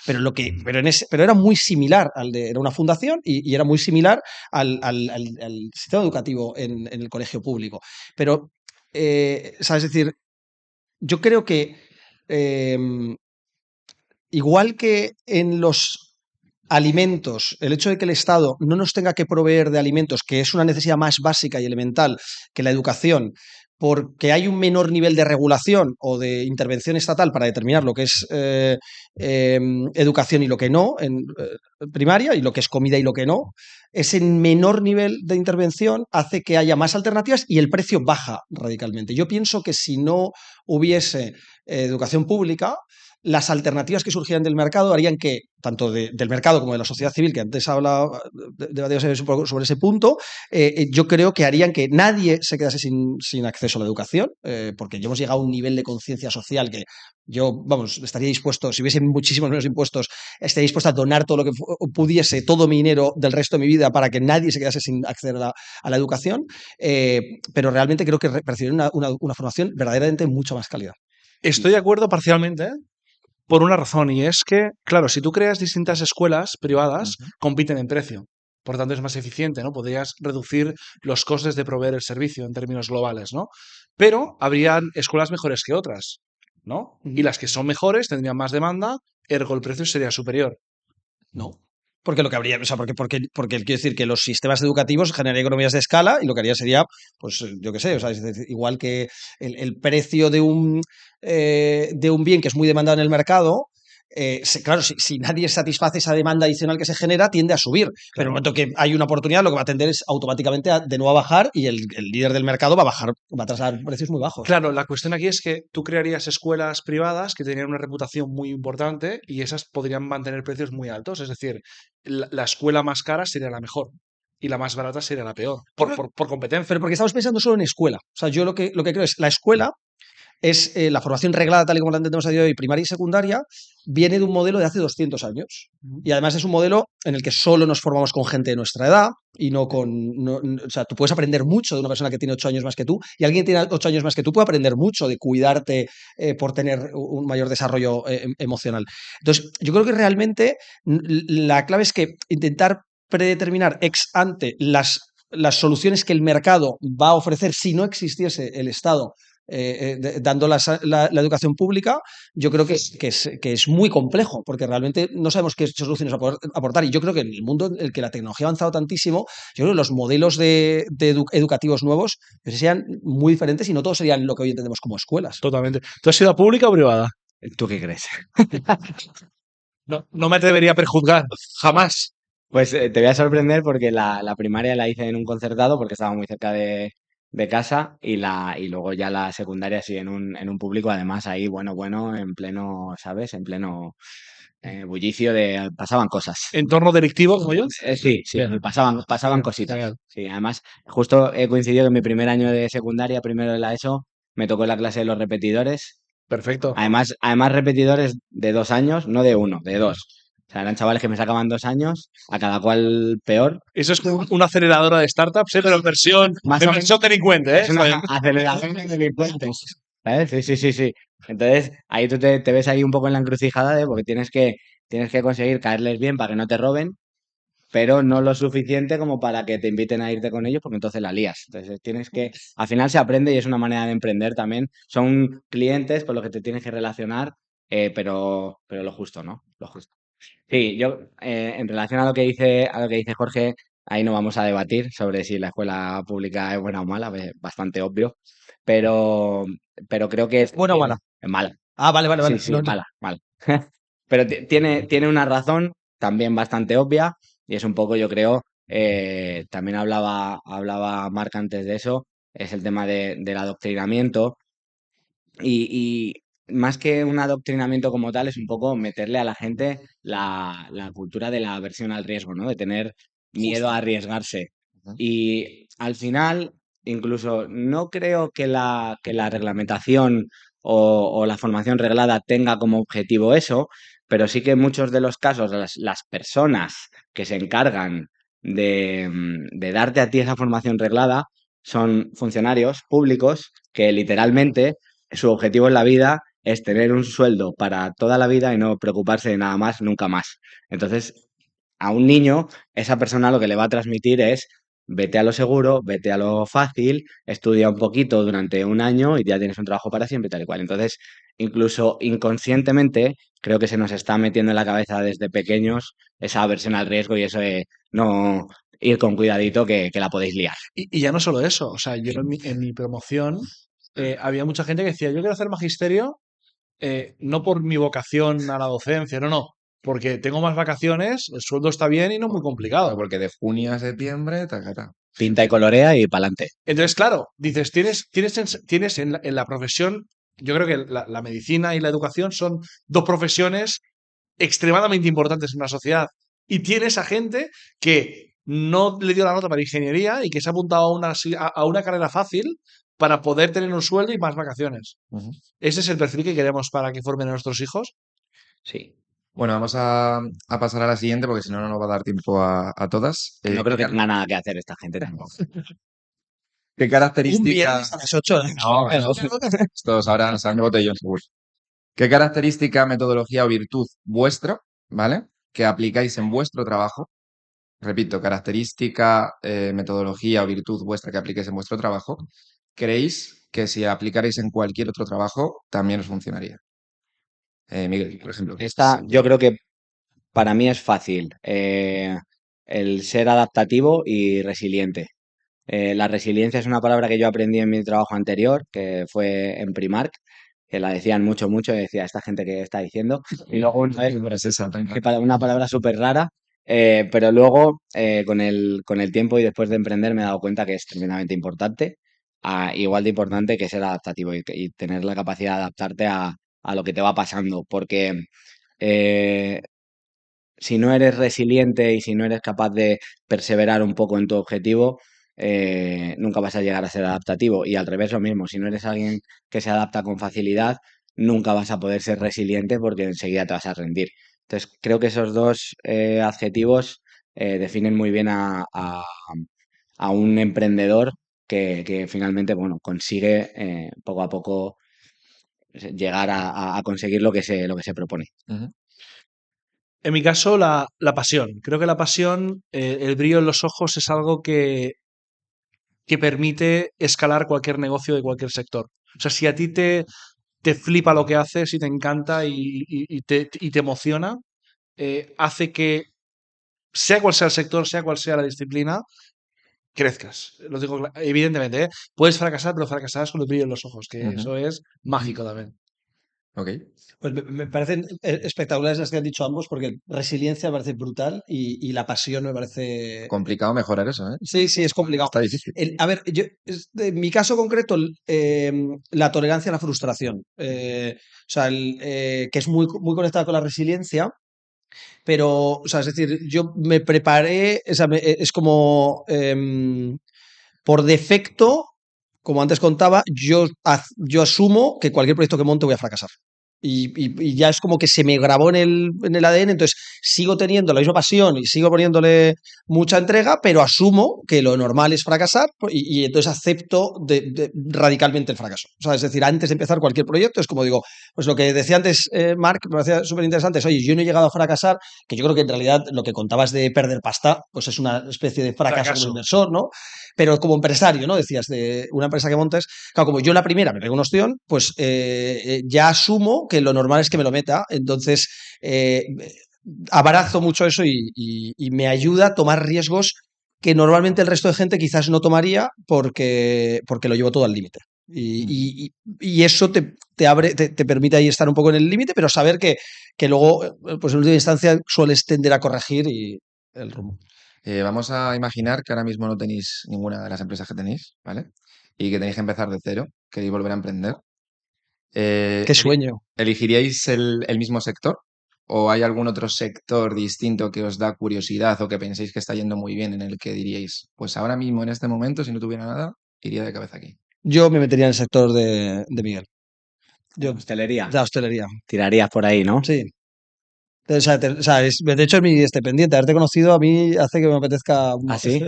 [SPEAKER 4] Pero era muy similar era una fundación y era muy similar al sistema educativo en el colegio público. Pero ¿sabes? Es decir, yo creo que igual que en los alimentos, el hecho de que el Estado no nos tenga que proveer de alimentos, que es una necesidad más básica y elemental que la educación, porque hay un menor nivel de regulación o de intervención estatal para determinar lo que es educación y lo que no en primaria, y lo que es comida y lo que no, ese menor nivel de intervención hace que haya más alternativas y el precio baja radicalmente. Yo pienso que si no hubiese educación pública, las alternativas que surgieran del mercado harían que, tanto del mercado como de la sociedad civil, que antes debatíamos un poco sobre ese punto, yo creo que harían que nadie se quedase sin acceso a la educación, porque ya hemos llegado a un nivel de conciencia social que yo, vamos, estaría dispuesto, si hubiese muchísimos menos impuestos, estaría dispuesto a donar todo lo que pudiese, todo mi dinero del resto de mi vida para que nadie se quedase sin acceder a la educación, pero realmente creo que percibiría una formación verdaderamente de mucha más calidad.
[SPEAKER 3] Estoy de acuerdo parcialmente, por una razón, y es que, claro, si tú creas distintas escuelas privadas, compiten en precio. Por tanto, es más eficiente, ¿no? Podrías reducir los costes de proveer el servicio en términos globales, ¿no? Pero habrían escuelas mejores que otras, ¿no? Y las que son mejores tendrían más demanda, ergo el precio sería superior.
[SPEAKER 4] No. Porque lo que habría, o sea, porque quiero decir que los sistemas educativos generan economías de escala y lo que haría sería, pues yo qué sé, o sea, es decir, igual que el precio de un bien que es muy demandado en el mercado, claro, si nadie satisface esa demanda adicional que se genera, tiende a subir. Pero en el momento que hay una oportunidad, lo que va a tender es automáticamente de nuevo a bajar y el líder del mercado va a bajar, va a trasladar precios muy bajos.
[SPEAKER 3] Claro, la cuestión aquí es que tú crearías escuelas privadas que tenían una reputación muy importante y esas podrían mantener precios muy altos. Es decir, la escuela más cara sería la mejor y la más barata sería la peor, por competencia.
[SPEAKER 4] Pero porque estamos pensando solo en escuela. O sea, yo lo que creo es la escuela es la formación reglada tal y como la entendemos a día de hoy, primaria y secundaria, viene de un modelo de hace 200 años. Y además es un modelo en el que solo nos formamos con gente de nuestra edad y no con... o sea, tú puedes aprender mucho de una persona que tiene 8 años más que tú y alguien que tiene 8 años más que tú puede aprender mucho de cuidarte por tener un mayor desarrollo emocional. Entonces, yo creo que realmente la clave es que intentar predeterminar ex ante las soluciones que el mercado va a ofrecer si no existiese el Estado dando la educación pública, yo creo que es muy complejo, porque realmente no sabemos qué soluciones aportar. Y yo creo que en el mundo en el que la tecnología ha avanzado tantísimo, yo creo que los modelos educativos nuevos serían muy diferentes y no todos serían lo que hoy entendemos como escuelas.
[SPEAKER 3] Totalmente. ¿Tú has sido a pública o privada?
[SPEAKER 2] ¿Tú qué crees?
[SPEAKER 3] No me atrevería a prejuzgar, jamás.
[SPEAKER 2] Pues te voy a sorprender porque la primaria la hice en un concertado porque estaba muy cerca de casa y luego ya la secundaria sí en un público, además ahí, bueno, en pleno, ¿sabes? En pleno bullicio pasaban cosas.
[SPEAKER 3] ¿Entorno delictivo como yo?
[SPEAKER 2] Sí,
[SPEAKER 3] Bien.
[SPEAKER 2] pasaban
[SPEAKER 3] Bien,
[SPEAKER 2] cositas.
[SPEAKER 3] genial.
[SPEAKER 2] Sí, además, justo he coincidido que en mi primer año de secundaria, primero de la ESO, me tocó la clase de los repetidores.
[SPEAKER 3] Perfecto.
[SPEAKER 2] Además repetidores de 2 años, no de 1, de 2. O sea, eran chavales que me sacaban 2 años, a cada cual peor.
[SPEAKER 3] Eso es como una aceleradora de startups, pero en versión,
[SPEAKER 2] Más o menos.
[SPEAKER 3] delincuente, ¿eh?
[SPEAKER 2] Es una aceleración de delincuentes. ¿Sabes? Sí. Entonces, ahí tú te ves ahí un poco en la encrucijada porque tienes que conseguir caerles bien para que no te roben, pero no lo suficiente como para que te inviten a irte con ellos, porque entonces la lías. Entonces al final se aprende y es una manera de emprender también. Son clientes con los que te tienes que relacionar, pero lo justo, ¿no? Lo justo. Sí, yo en relación a lo que dice Jorge, ahí no vamos a debatir sobre si la escuela pública es buena o mala, es bastante obvio, pero, pero creo que
[SPEAKER 4] ¿Buena o mala?
[SPEAKER 2] es mala.
[SPEAKER 4] Ah, vale, vale,
[SPEAKER 2] Sí,
[SPEAKER 4] vale.
[SPEAKER 2] sí,
[SPEAKER 4] No,
[SPEAKER 2] mala, mala. Pero tiene una razón también bastante obvia y es un poco, yo creo, también hablaba Marc antes de eso, es el tema del adoctrinamiento y más que un adoctrinamiento como tal, es un poco meterle a la gente la cultura de la aversión al riesgo, ¿no? De tener miedo a arriesgarse.
[SPEAKER 1] Ujú.
[SPEAKER 2] Y al final, incluso no creo que la reglamentación o la formación reglada tenga como objetivo eso, pero sí que en muchos de los casos las personas que se encargan de darte a ti esa formación reglada son funcionarios públicos que literalmente su objetivo en la vida es tener un sueldo para toda la vida y no preocuparse de nada más nunca más. Entonces, a un niño, esa persona lo que le va a transmitir es vete a lo seguro, vete a lo fácil, estudia un poquito durante un año y ya tienes un trabajo para siempre, tal y cual. Entonces, incluso inconscientemente, creo que se nos está metiendo en la cabeza desde pequeños esa aversión al riesgo y eso de no ir con cuidadito que la podéis liar.
[SPEAKER 3] Y ya no solo eso, o sea, yo en mi promoción había mucha gente que decía, yo quiero hacer magisterio no por mi vocación a la docencia, no, porque tengo más vacaciones, el sueldo está bien y no es muy complicado.
[SPEAKER 1] Porque de junio a septiembre, tacata.
[SPEAKER 2] Pinta y colorea y pa'lante.
[SPEAKER 3] Entonces, claro, dices, tienes en la profesión, yo creo que la medicina y la educación son dos profesiones extremadamente importantes en una sociedad. Y tienes a gente que no le dio la nota para ingeniería y que se ha apuntado a una carrera fácil para poder tener un sueldo y más vacaciones.
[SPEAKER 1] Ujú.
[SPEAKER 3] ¿Ese es el perfil que queremos para que formen a nuestros hijos?
[SPEAKER 2] Sí.
[SPEAKER 1] Bueno, vamos a pasar a la siguiente porque si no, no nos va a dar tiempo a todas.
[SPEAKER 2] No creo que tenga nada que hacer esta gente tampoco.
[SPEAKER 1] ¿Qué
[SPEAKER 4] un
[SPEAKER 1] características?
[SPEAKER 4] viernes a las 8.
[SPEAKER 1] No, estos ahora nos han de botellón, seguro. ¿Qué característica, metodología o virtud vuestra, ¿vale? Que aplicáis en vuestro trabajo? Repito, característica, metodología o virtud vuestra que apliquéis en vuestro trabajo. ¿Creéis que si aplicarais en cualquier otro trabajo también os funcionaría? Miguel, por ejemplo.
[SPEAKER 2] Esta, yo creo que para mí es fácil. El ser adaptativo y resiliente. La resiliencia es una palabra que yo aprendí en mi trabajo anterior, que fue en Primark, que la decían mucho, mucho, y decía esta gente que está diciendo. Y luego una vez,
[SPEAKER 1] Es esa, venga.
[SPEAKER 2] una palabra súper rara, pero luego con el tiempo y después de emprender me he dado cuenta que es tremendamente importante, igual de importante que ser adaptativo y tener la capacidad de adaptarte a lo que te va pasando, porque eh, si no eres resiliente y si no eres capaz de perseverar un poco en tu objetivo, nunca vas a llegar a ser adaptativo. Y al revés lo mismo, si no eres alguien que se adapta con facilidad, nunca vas a poder ser resiliente porque enseguida te vas a rendir. Entonces, creo que esos dos adjetivos definen muy bien a un emprendedor que finalmente, bueno, consigue poco a poco llegar a conseguir lo que se propone.
[SPEAKER 1] Ujú.
[SPEAKER 3] En mi caso, la pasión. Creo que la pasión, el brillo en los ojos es algo que permite escalar cualquier negocio de cualquier sector. O sea, si a ti te flipa lo que haces y te encanta y te emociona, hace que, sea cual sea el sector, sea cual sea la disciplina, crezcas. Lo digo evidentemente, ¿eh? Puedes fracasar, pero fracasarás con el brillo en los ojos, que
[SPEAKER 1] Ujú.
[SPEAKER 3] eso es mágico también.
[SPEAKER 1] Ok.
[SPEAKER 4] Pues me parecen espectaculares las que han dicho ambos, porque resiliencia me parece brutal y la pasión me parece.
[SPEAKER 1] Complicado mejorar eso, ¿eh?
[SPEAKER 4] Sí, sí, es complicado.
[SPEAKER 1] Está difícil.
[SPEAKER 4] A ver, en mi caso concreto, la tolerancia a la frustración. O sea, que es muy conectada con la resiliencia, pero, o sea, es decir, yo me preparé, o sea, es como por defecto, como antes contaba, yo asumo que cualquier proyecto que monte voy a fracasar. Y ya es como que se me grabó en el ADN, entonces sigo teniendo la misma pasión y sigo poniéndole mucha entrega, pero asumo que lo normal es fracasar y entonces acepto radicalmente el fracaso. O sea, es decir, antes de empezar cualquier proyecto es como digo, pues lo que decía antes Marc, me parecía súper interesante, es, oye, yo no he llegado a fracasar, que yo creo que en realidad lo que contabas de perder pasta, pues es una especie de fracaso como inversor, ¿no? Pero como empresario, ¿no? Decías, de una empresa que montes, claro, como yo la primera me pego un ostión, pues ya asumo que lo normal es que me lo meta, entonces abrazo mucho eso y me ayuda a tomar riesgos que normalmente el resto de gente quizás no tomaría porque lo llevo todo al límite. Y eso te abre, te permite ahí estar un poco en el límite, pero saber que luego, pues en última instancia, sueles tender a corregir y el rumbo.
[SPEAKER 1] Vamos a imaginar que ahora mismo no tenéis ninguna de las empresas que tenéis, ¿vale? Y que tenéis que empezar de cero, queréis volver a emprender.
[SPEAKER 4] Qué sueño.
[SPEAKER 1] ¿Elegiríais el mismo sector? ¿O hay algún otro sector distinto que os da curiosidad o que penséis que está yendo muy bien en el que diríais, pues ahora mismo en este momento, si no tuviera nada, iría de cabeza aquí?
[SPEAKER 4] Yo me metería en el sector de Miguel. Yo,
[SPEAKER 2] Hostelería.
[SPEAKER 4] la hostelería.
[SPEAKER 2] Tirarías por ahí, ¿no?
[SPEAKER 4] Sí. O sea, de hecho, es mi pendiente. Haberte conocido a mí hace que me apetezca.
[SPEAKER 2] ¿Ah, sí?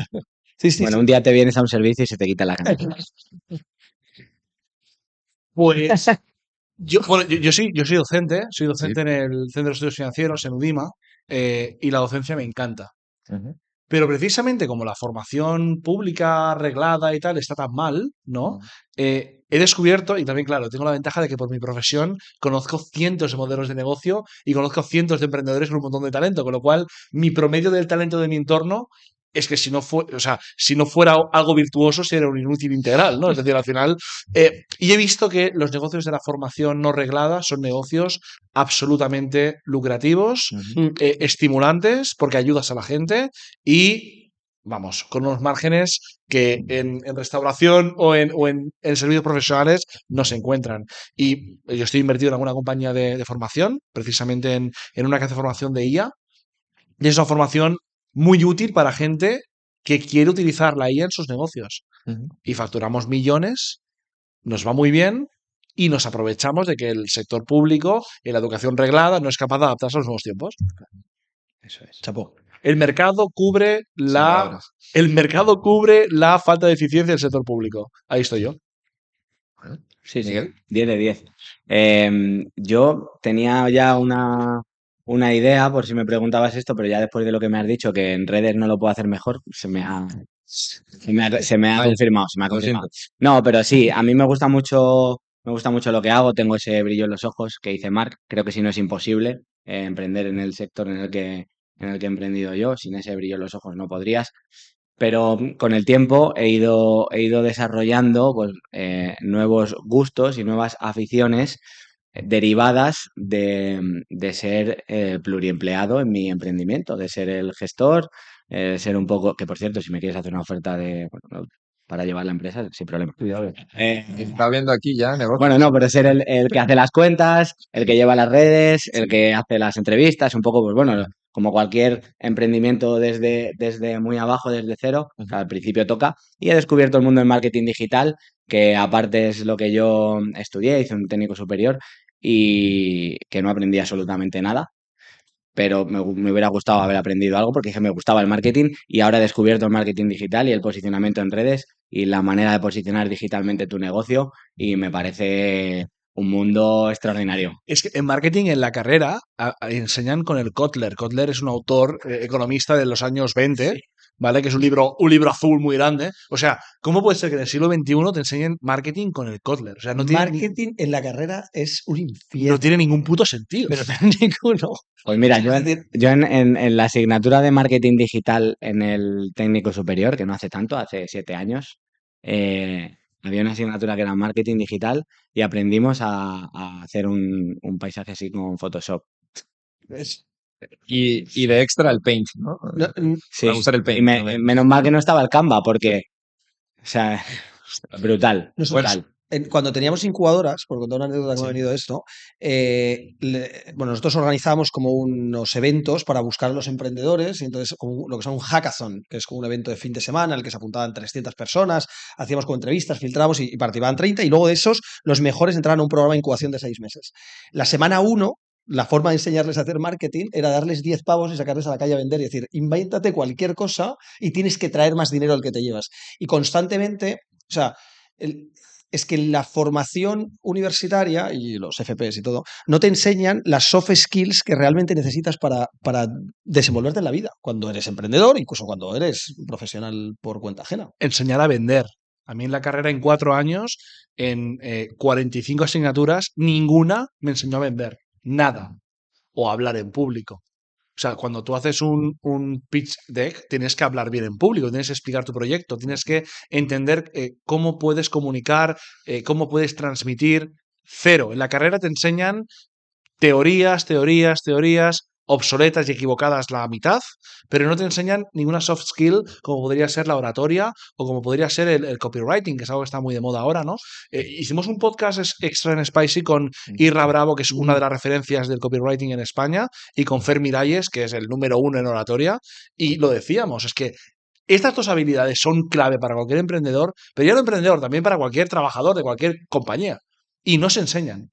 [SPEAKER 4] Sí, sí,
[SPEAKER 2] Bueno,
[SPEAKER 4] sí.
[SPEAKER 2] un día te vienes a un servicio y se te quita la camisa.
[SPEAKER 3] Pues yo soy docente en el Centro de Estudios Financieros, en UDIMA, y la docencia me encanta.
[SPEAKER 1] Ujú.
[SPEAKER 3] Pero precisamente como la formación pública reglada y tal está tan mal, ¿no? He descubierto, y también, claro, tengo la ventaja de que por mi profesión conozco cientos de modelos de negocio y conozco cientos de emprendedores con un montón de talento, con lo cual mi promedio del talento de mi entorno es que si no fuera algo virtuoso, sería un inútil integral, ¿no? Es decir, al final. Y he visto que los negocios de la formación no reglada son negocios absolutamente lucrativos,
[SPEAKER 1] Ujú.
[SPEAKER 3] estimulantes, porque ayudas a la gente y, vamos, con unos márgenes que en restauración o en servicios profesionales no se encuentran. Y yo estoy invertido en alguna compañía de formación, precisamente en una que hace formación de IA, y es una formación muy útil para gente que quiere utilizar la IA en sus negocios.
[SPEAKER 1] Ujú.
[SPEAKER 3] Y facturamos millones, nos va muy bien y nos aprovechamos de que el sector público en la educación reglada no es capaz de adaptarse a los nuevos tiempos.
[SPEAKER 2] Eso es.
[SPEAKER 4] Chapó.
[SPEAKER 3] El mercado cubre
[SPEAKER 1] Sin
[SPEAKER 3] la,
[SPEAKER 1] palabras.
[SPEAKER 3] el mercado cubre la falta de eficiencia del sector público. Ahí estoy yo.
[SPEAKER 1] Bueno,
[SPEAKER 2] Sí, sí.
[SPEAKER 1] Miguel.
[SPEAKER 2] 10 de 10. Yo tenía ya una idea, por si me preguntabas esto, pero ya después de lo que me has dicho, que en redes no lo puedo hacer mejor, se me ha
[SPEAKER 1] Vaya,
[SPEAKER 2] confirmado, se me ha
[SPEAKER 1] lo
[SPEAKER 2] confirmado.
[SPEAKER 1] siento.
[SPEAKER 2] No, pero sí, a mí me gusta mucho lo que hago, tengo ese brillo en los ojos que dice Marc, creo que si no es imposible emprender en el sector en el que he emprendido yo, sin ese brillo en los ojos no podrías. Pero con el tiempo he ido desarrollando pues, nuevos gustos y nuevas aficiones derivadas de ser pluriempleado en mi emprendimiento, de ser el gestor, ser un poco, que por cierto, si me quieres hacer una oferta para llevar la empresa, sin problema.
[SPEAKER 1] Está viendo aquí ya
[SPEAKER 2] Bueno,
[SPEAKER 1] negocios.
[SPEAKER 2] no, pero ser el que hace las cuentas, el que lleva las redes, el que hace las entrevistas, un poco, pues bueno, como cualquier emprendimiento desde muy abajo, desde cero, que al principio toca. Y he descubierto el mundo del marketing digital, que aparte es lo que yo estudié, hice un técnico superior y que no aprendí absolutamente nada. Pero me hubiera gustado haber aprendido algo porque dije me gustaba el marketing y ahora he descubierto el marketing digital y el posicionamiento en redes y la manera de posicionar digitalmente tu negocio y me parece un mundo extraordinario.
[SPEAKER 3] Es que en marketing, en la carrera, enseñan con el Kotler. Kotler es un autor economista de los años 20, ¿vale? Que es un libro azul muy grande. O sea, ¿cómo puede ser que en el siglo XXI te enseñen marketing con el Kotler? O sea, no tiene,
[SPEAKER 4] Marketing en la carrera es un
[SPEAKER 3] no
[SPEAKER 4] infierno.
[SPEAKER 3] tiene ningún puto sentido.
[SPEAKER 4] Pero ninguno.
[SPEAKER 2] Pues mira, yo
[SPEAKER 4] Es decir,
[SPEAKER 2] en la asignatura de marketing digital en el técnico superior, que no hace tanto, hace 7 años, había una asignatura que era marketing digital y aprendimos a hacer un paisaje así con Photoshop.
[SPEAKER 4] es-
[SPEAKER 1] Y de extra el Paint, ¿no?
[SPEAKER 4] no,
[SPEAKER 2] Sí,
[SPEAKER 1] Para usar el
[SPEAKER 2] y
[SPEAKER 1] Paint también.
[SPEAKER 2] menos mal que no estaba el Canva porque, o sea, brutal,
[SPEAKER 4] Nosotros,
[SPEAKER 2] brutal.
[SPEAKER 4] cuando teníamos incubadoras, por contar una anécdota que me ha
[SPEAKER 3] Sí.
[SPEAKER 4] venido de esto, bueno, nosotros organizamos como unos eventos para buscar a los emprendedores, y entonces como lo que son un hackathon, que es como un evento de fin de semana en el que se apuntaban 300 personas, hacíamos como entrevistas, filtramos y participaban 30, y luego de esos los mejores entraban a un programa de incubación de 6 meses. La semana 1, la forma de enseñarles a hacer marketing era darles 10 pavos y sacarles a la calle a vender y decir, invéntate cualquier cosa y tienes que traer más dinero al que te llevas. Y constantemente, o sea, es que la formación universitaria y los FPs y todo no te enseñan las soft skills que realmente necesitas para desenvolverte en la vida, cuando eres emprendedor, incluso cuando eres profesional por cuenta ajena.
[SPEAKER 3] Enseñar a vender. A mí en la carrera, en 4 años, en 45 asignaturas, ninguna me enseñó a vender. Nada. O a hablar en público. O sea, cuando tú haces un pitch deck, tienes que hablar bien en público, tienes que explicar tu proyecto, tienes que entender cómo puedes comunicar, cómo puedes transmitir. Cero. En la carrera te enseñan teorías obsoletas y equivocadas la mitad, pero no te enseñan ninguna soft skill como podría ser la oratoria o como podría ser el copywriting, que es algo que está muy de moda ahora, ¿no? Hicimos un podcast extra en Spicy con Irra Bravo, que es una de las referencias del copywriting en España, y con Fer Miralles, que es el número uno en oratoria, y lo decíamos, es que estas dos habilidades son clave para cualquier emprendedor, pero ya no emprendedor, también para cualquier trabajador de cualquier compañía, y no se enseñan.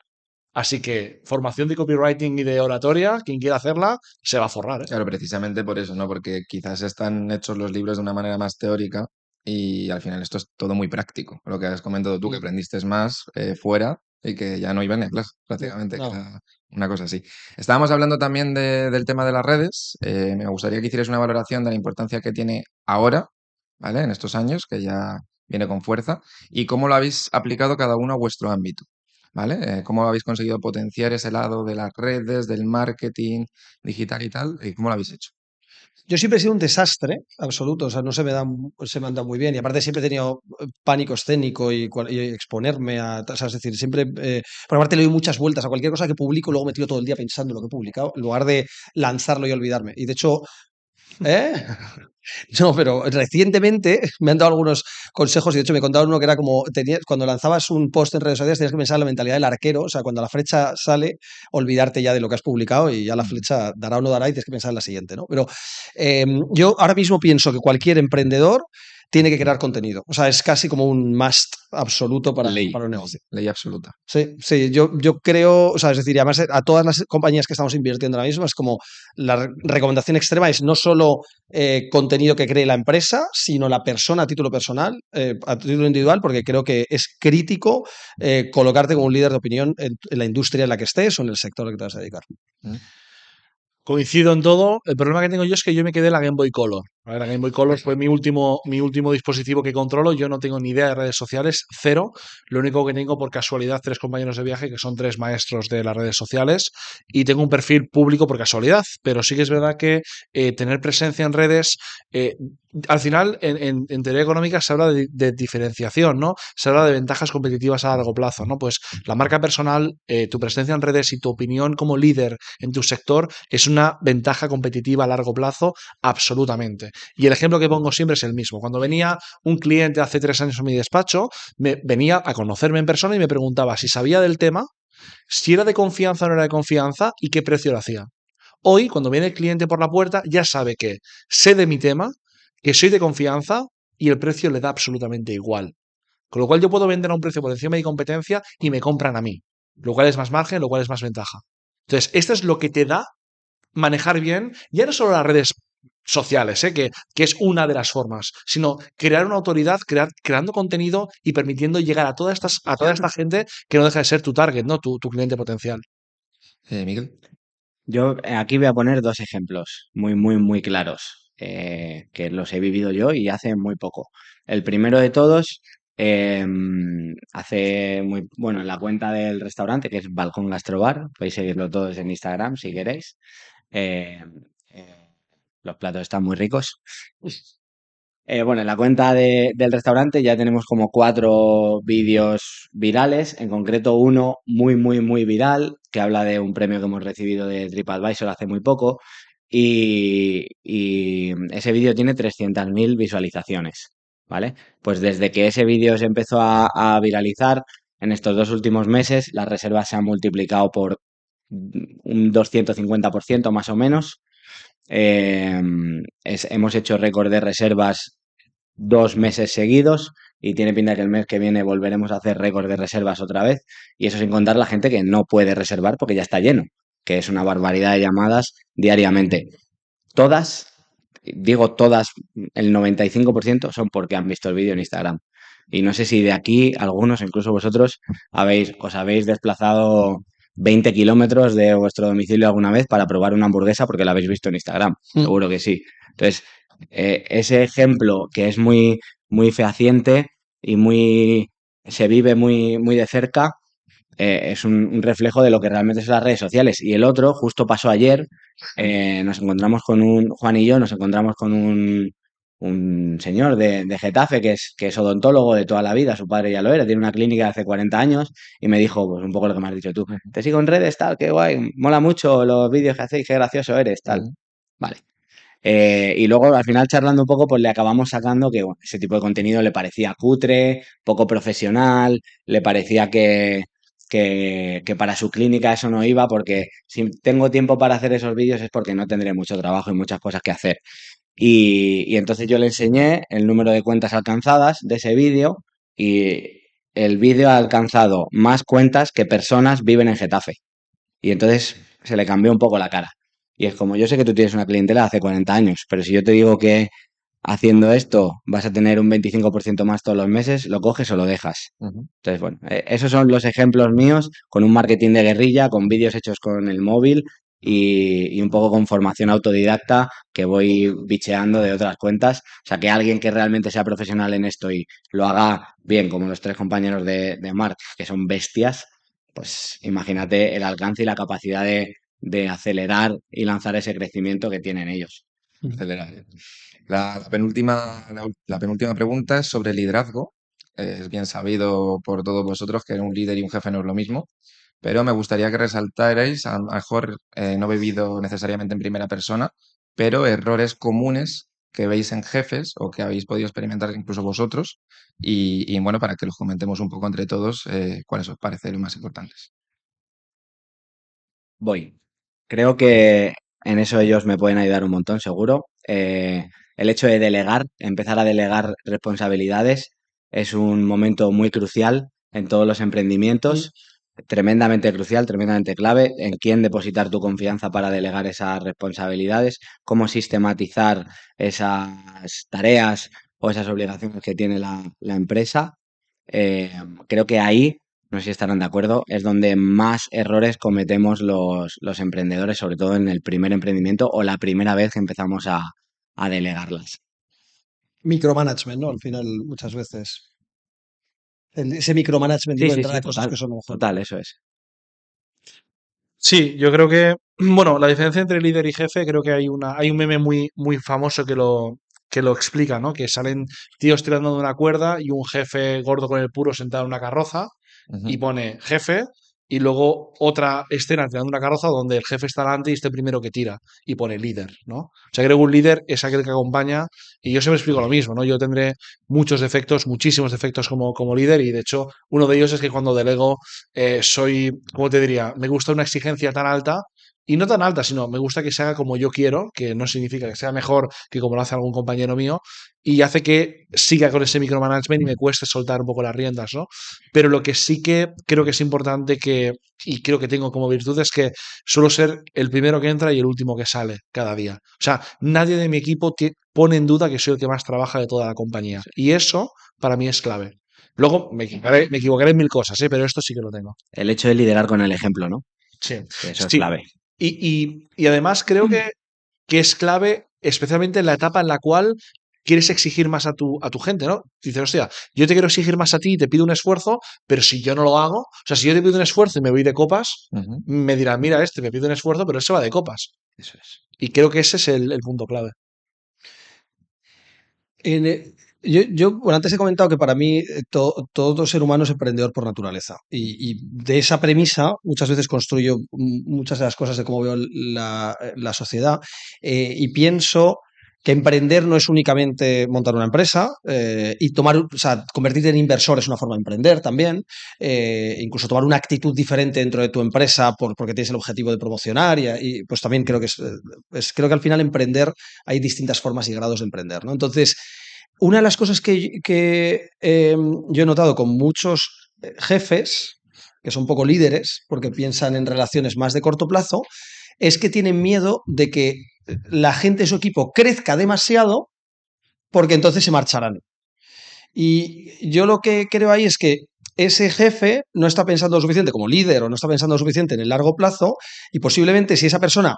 [SPEAKER 3] Así que formación de copywriting y de oratoria, quien quiera hacerla, se va a forrar, ¿eh?
[SPEAKER 1] Claro, precisamente por eso, ¿no? Porque quizás están hechos los libros de una manera más teórica y al final esto es todo muy práctico. Lo que has comentado tú, que aprendiste más fuera y que ya no iban ni a clase, prácticamente, que
[SPEAKER 4] No.
[SPEAKER 1] era una cosa así. Estábamos hablando también del tema de las redes. Me gustaría que hicierais una valoración de la importancia que tiene ahora, ¿vale? En estos años, que ya viene con fuerza, y cómo lo habéis aplicado cada uno a vuestro ámbito. ¿Vale? ¿Cómo habéis conseguido potenciar ese lado de las redes, del marketing digital y tal? ¿Y cómo lo habéis hecho?
[SPEAKER 4] Yo siempre he sido un desastre absoluto, o sea, no se me han dado muy bien y aparte siempre he tenido pánico escénico y exponerme o sea, es decir, siempre, por aparte le doy muchas vueltas a cualquier cosa que publico, luego me tiro todo el día pensando en lo que he publicado, en lugar de lanzarlo y olvidarme. Y de hecho, ¿eh? No, pero recientemente me han dado algunos consejos y de hecho me contaron uno que era como cuando lanzabas un post en redes sociales tenías que pensar en la mentalidad del arquero, o sea, cuando la flecha sale, olvidarte ya de lo que has publicado y ya la flecha dará o no dará y tienes que pensar en la siguiente, ¿no? Pero yo ahora mismo pienso que cualquier emprendedor tiene que crear contenido, o sea, es casi como un must absoluto
[SPEAKER 1] Ley,
[SPEAKER 4] para un negocio.
[SPEAKER 1] ley absoluta.
[SPEAKER 4] Sí, sí, yo creo, o sea, es decir, además a todas las compañías que estamos invirtiendo ahora mismo es como la recomendación extrema es no solo contenido que cree la empresa, sino la persona a título personal, a título individual, porque creo que es crítico colocarte como un líder de opinión en la industria en la que estés o en el sector al que te vas a dedicar.
[SPEAKER 1] ¿Mm?
[SPEAKER 3] Coincido en todo. El problema que tengo yo es que yo me quedé en la Game Boy Color. A ver, la Game Boy Color fue mi último dispositivo que controlo. Yo no tengo ni idea de redes sociales, cero. Lo único que tengo, por casualidad, 3 compañeros de viaje que son 3 maestros de las redes sociales y tengo un perfil público por casualidad. Pero sí que es verdad que tener presencia en redes, al final, en teoría económica se habla de diferenciación, ¿no? Se habla de ventajas competitivas a largo plazo, ¿no? Pues la marca personal, tu presencia en redes y tu opinión como líder en tu sector es una ventaja competitiva a largo plazo, absolutamente. Y el ejemplo que pongo siempre es el mismo. Cuando venía un cliente hace 3 años a mi despacho, venía a conocerme en persona y me preguntaba si sabía del tema, si era de confianza o no era de confianza y qué precio lo hacía. Hoy, cuando viene el cliente por la puerta, ya sabe que sé de mi tema, que soy de confianza y el precio le da absolutamente igual. Con lo cual yo puedo vender a un precio por encima de mi competencia y me compran a mí. Lo cual es más margen, lo cual es más ventaja. Entonces, esto es lo que te da manejar bien, ya no solo las redes sociales, que es una de las formas, sino crear una autoridad, creando contenido y permitiendo llegar a toda esta gente que no deja de ser tu target, ¿no? Tu cliente potencial.
[SPEAKER 1] Miguel.
[SPEAKER 2] Yo aquí voy a poner 2 ejemplos muy, muy, muy claros, que los he vivido yo y hace muy poco. El primero de todos, bueno, en la cuenta del restaurante, que es Balcón Gastrobar, podéis seguirlo todos en Instagram si queréis. Eh, eh, los platos están muy ricos. Bueno, en la cuenta del restaurante ya tenemos como 4 vídeos virales, en concreto uno muy, muy, muy viral, que habla de un premio que hemos recibido de TripAdvisor hace muy poco, y ese vídeo tiene 300.000 visualizaciones, ¿vale? Pues desde que ese vídeo se empezó a viralizar, en estos 2 últimos meses, las reservas se han multiplicado por un 250% más o menos. Hemos hecho récord de reservas 2 meses seguidos y tiene pinta que el mes que viene volveremos a hacer récord de reservas otra vez. Y eso sin contar la gente que no puede reservar porque ya está lleno, que es una barbaridad de llamadas diariamente. Todas, digo todas, el 95% son porque han visto el vídeo en Instagram. Y no sé si de aquí algunos, incluso vosotros, os habéis desplazado 20 kilómetros de vuestro domicilio alguna vez para probar una hamburguesa porque la habéis visto en Instagram. Seguro que sí. Entonces, ese ejemplo que es muy, muy fehaciente y se vive muy, muy de cerca, es un reflejo de lo que realmente son las redes sociales. Y el otro, justo pasó ayer, nos encontramos con Juan y yo nos encontramos con un señor de Getafe que es odontólogo de toda la vida, su padre ya lo era, tiene una clínica de hace 40 años y me dijo, pues un poco lo que me has dicho tú, te sigo en redes, tal, qué guay, mola mucho los vídeos que hacéis, qué gracioso eres, tal. Vale. Y luego al final charlando un poco, pues le acabamos sacando que bueno, ese tipo de contenido le parecía cutre, poco profesional, le parecía que para su clínica eso no iba, porque si tengo tiempo para hacer esos vídeos es porque no tendré mucho trabajo y muchas cosas que hacer. Y entonces yo le enseñé el número de cuentas alcanzadas de ese vídeo y el vídeo ha alcanzado más cuentas que personas viven en Getafe. Y entonces se le cambió un poco la cara. Y es como, yo sé que tú tienes una clientela de hace 40 años, pero si yo te digo que haciendo esto vas a tener un 25% más todos los meses, ¿lo coges o lo dejas? Entonces, bueno, esos son los ejemplos míos con un marketing de guerrilla, con vídeos hechos con el móvil y un poco con formación autodidacta que voy bicheando de otras cuentas. O sea, que alguien que realmente sea profesional en esto y lo haga bien, como los tres compañeros de Mark, que son bestias, pues imagínate el alcance y la capacidad de acelerar y lanzar ese crecimiento que tienen ellos.
[SPEAKER 1] Acelerar. La penúltima pregunta es sobre liderazgo. Es bien sabido por todos vosotros que un líder y un jefe no es lo mismo, pero me gustaría que resaltarais, a lo mejor no he vivido necesariamente en primera persona, pero errores comunes que veis en jefes o que habéis podido experimentar incluso vosotros y bueno, para que los comentemos un poco entre todos, cuáles os parecen más importantes.
[SPEAKER 2] Voy. Creo que en eso ellos me pueden ayudar un montón, seguro. El hecho de delegar, empezar a delegar responsabilidades, es un momento muy crucial en todos los emprendimientos, tremendamente crucial, tremendamente clave, en quién depositar tu confianza para delegar esas responsabilidades, cómo sistematizar esas tareas o esas obligaciones que tiene la empresa. Eh, Creo que ahí, no sé si estarán de acuerdo, es donde más errores cometemos los emprendedores, sobre todo en el primer emprendimiento o la primera vez que empezamos a delegarlas.
[SPEAKER 4] Micromanagement, ¿no? Al final, muchas veces. Ese micromanagement y
[SPEAKER 2] Sí,
[SPEAKER 4] no
[SPEAKER 2] sí,
[SPEAKER 4] entrar
[SPEAKER 2] sí,
[SPEAKER 4] a cosas
[SPEAKER 2] total,
[SPEAKER 4] que son a lo mejor.
[SPEAKER 2] total, eso es.
[SPEAKER 3] Sí, yo creo que, bueno, la diferencia entre líder y jefe, creo que hay un meme muy famoso que lo explica, ¿no? Que salen tíos tirando de una cuerda y un jefe gordo con el puro sentado en una carroza y pone jefe y luego otra escena tirando una carroza donde el jefe está delante y este primero que tira y pone líder, ¿no? O sea, creo que un líder es aquel que acompaña y yo siempre explico lo mismo, ¿no? Yo tendré muchos defectos, muchísimos defectos como líder y de hecho uno de ellos es que cuando delego soy, ¿cómo te diría? Me gusta una exigencia tan alta y no tan alta, sino me gusta que se haga como yo quiero, que no significa que sea mejor que como lo hace algún compañero mío, y hace que siga con ese micromanagement y me cueste soltar un poco las riendas, ¿no? Pero lo que sí que creo que es importante y creo que tengo como virtud es que suelo ser el primero que entra y el último que sale cada día. O sea, nadie de mi equipo pone en duda que soy el que más trabaja de toda la compañía. Y eso para mí es clave. Luego me equivocaré en mil cosas, pero esto sí que lo tengo.
[SPEAKER 2] El hecho de liderar con el ejemplo, ¿no?
[SPEAKER 3] Sí,
[SPEAKER 2] Que eso es
[SPEAKER 3] sí.
[SPEAKER 2] clave.
[SPEAKER 3] Y además creo que es clave, especialmente en la etapa en la cual quieres exigir más a tu gente, ¿no? Dices, hostia, yo te quiero exigir más a ti y te pido un esfuerzo, pero si yo no lo hago, o sea, si yo te pido un esfuerzo y me voy de copas, me dirán, mira, me pide un esfuerzo, pero él se va de copas.
[SPEAKER 2] Eso es.
[SPEAKER 3] Y creo que ese es el punto clave.
[SPEAKER 4] Bueno, antes he comentado que para mí todo ser humano es emprendedor por naturaleza. Y de esa premisa muchas veces construyo muchas de las cosas de cómo veo la sociedad. Y pienso que emprender no es únicamente montar una empresa y o sea, convertirte en inversor es una forma de emprender también. Incluso tomar una actitud diferente dentro de tu empresa porque tienes el objetivo de promocionar y pues también creo que creo que al final emprender hay distintas formas y grados de emprender, ¿no? Entonces, una de las cosas que yo he notado con muchos jefes, que son poco líderes, porque piensan en relaciones más de corto plazo, es que tienen miedo de que la gente de su equipo crezca demasiado porque entonces se marcharán. Y yo lo que creo ahí es que ese jefe no está pensando lo suficiente como líder o no está pensando lo suficiente en el largo plazo y posiblemente si esa persona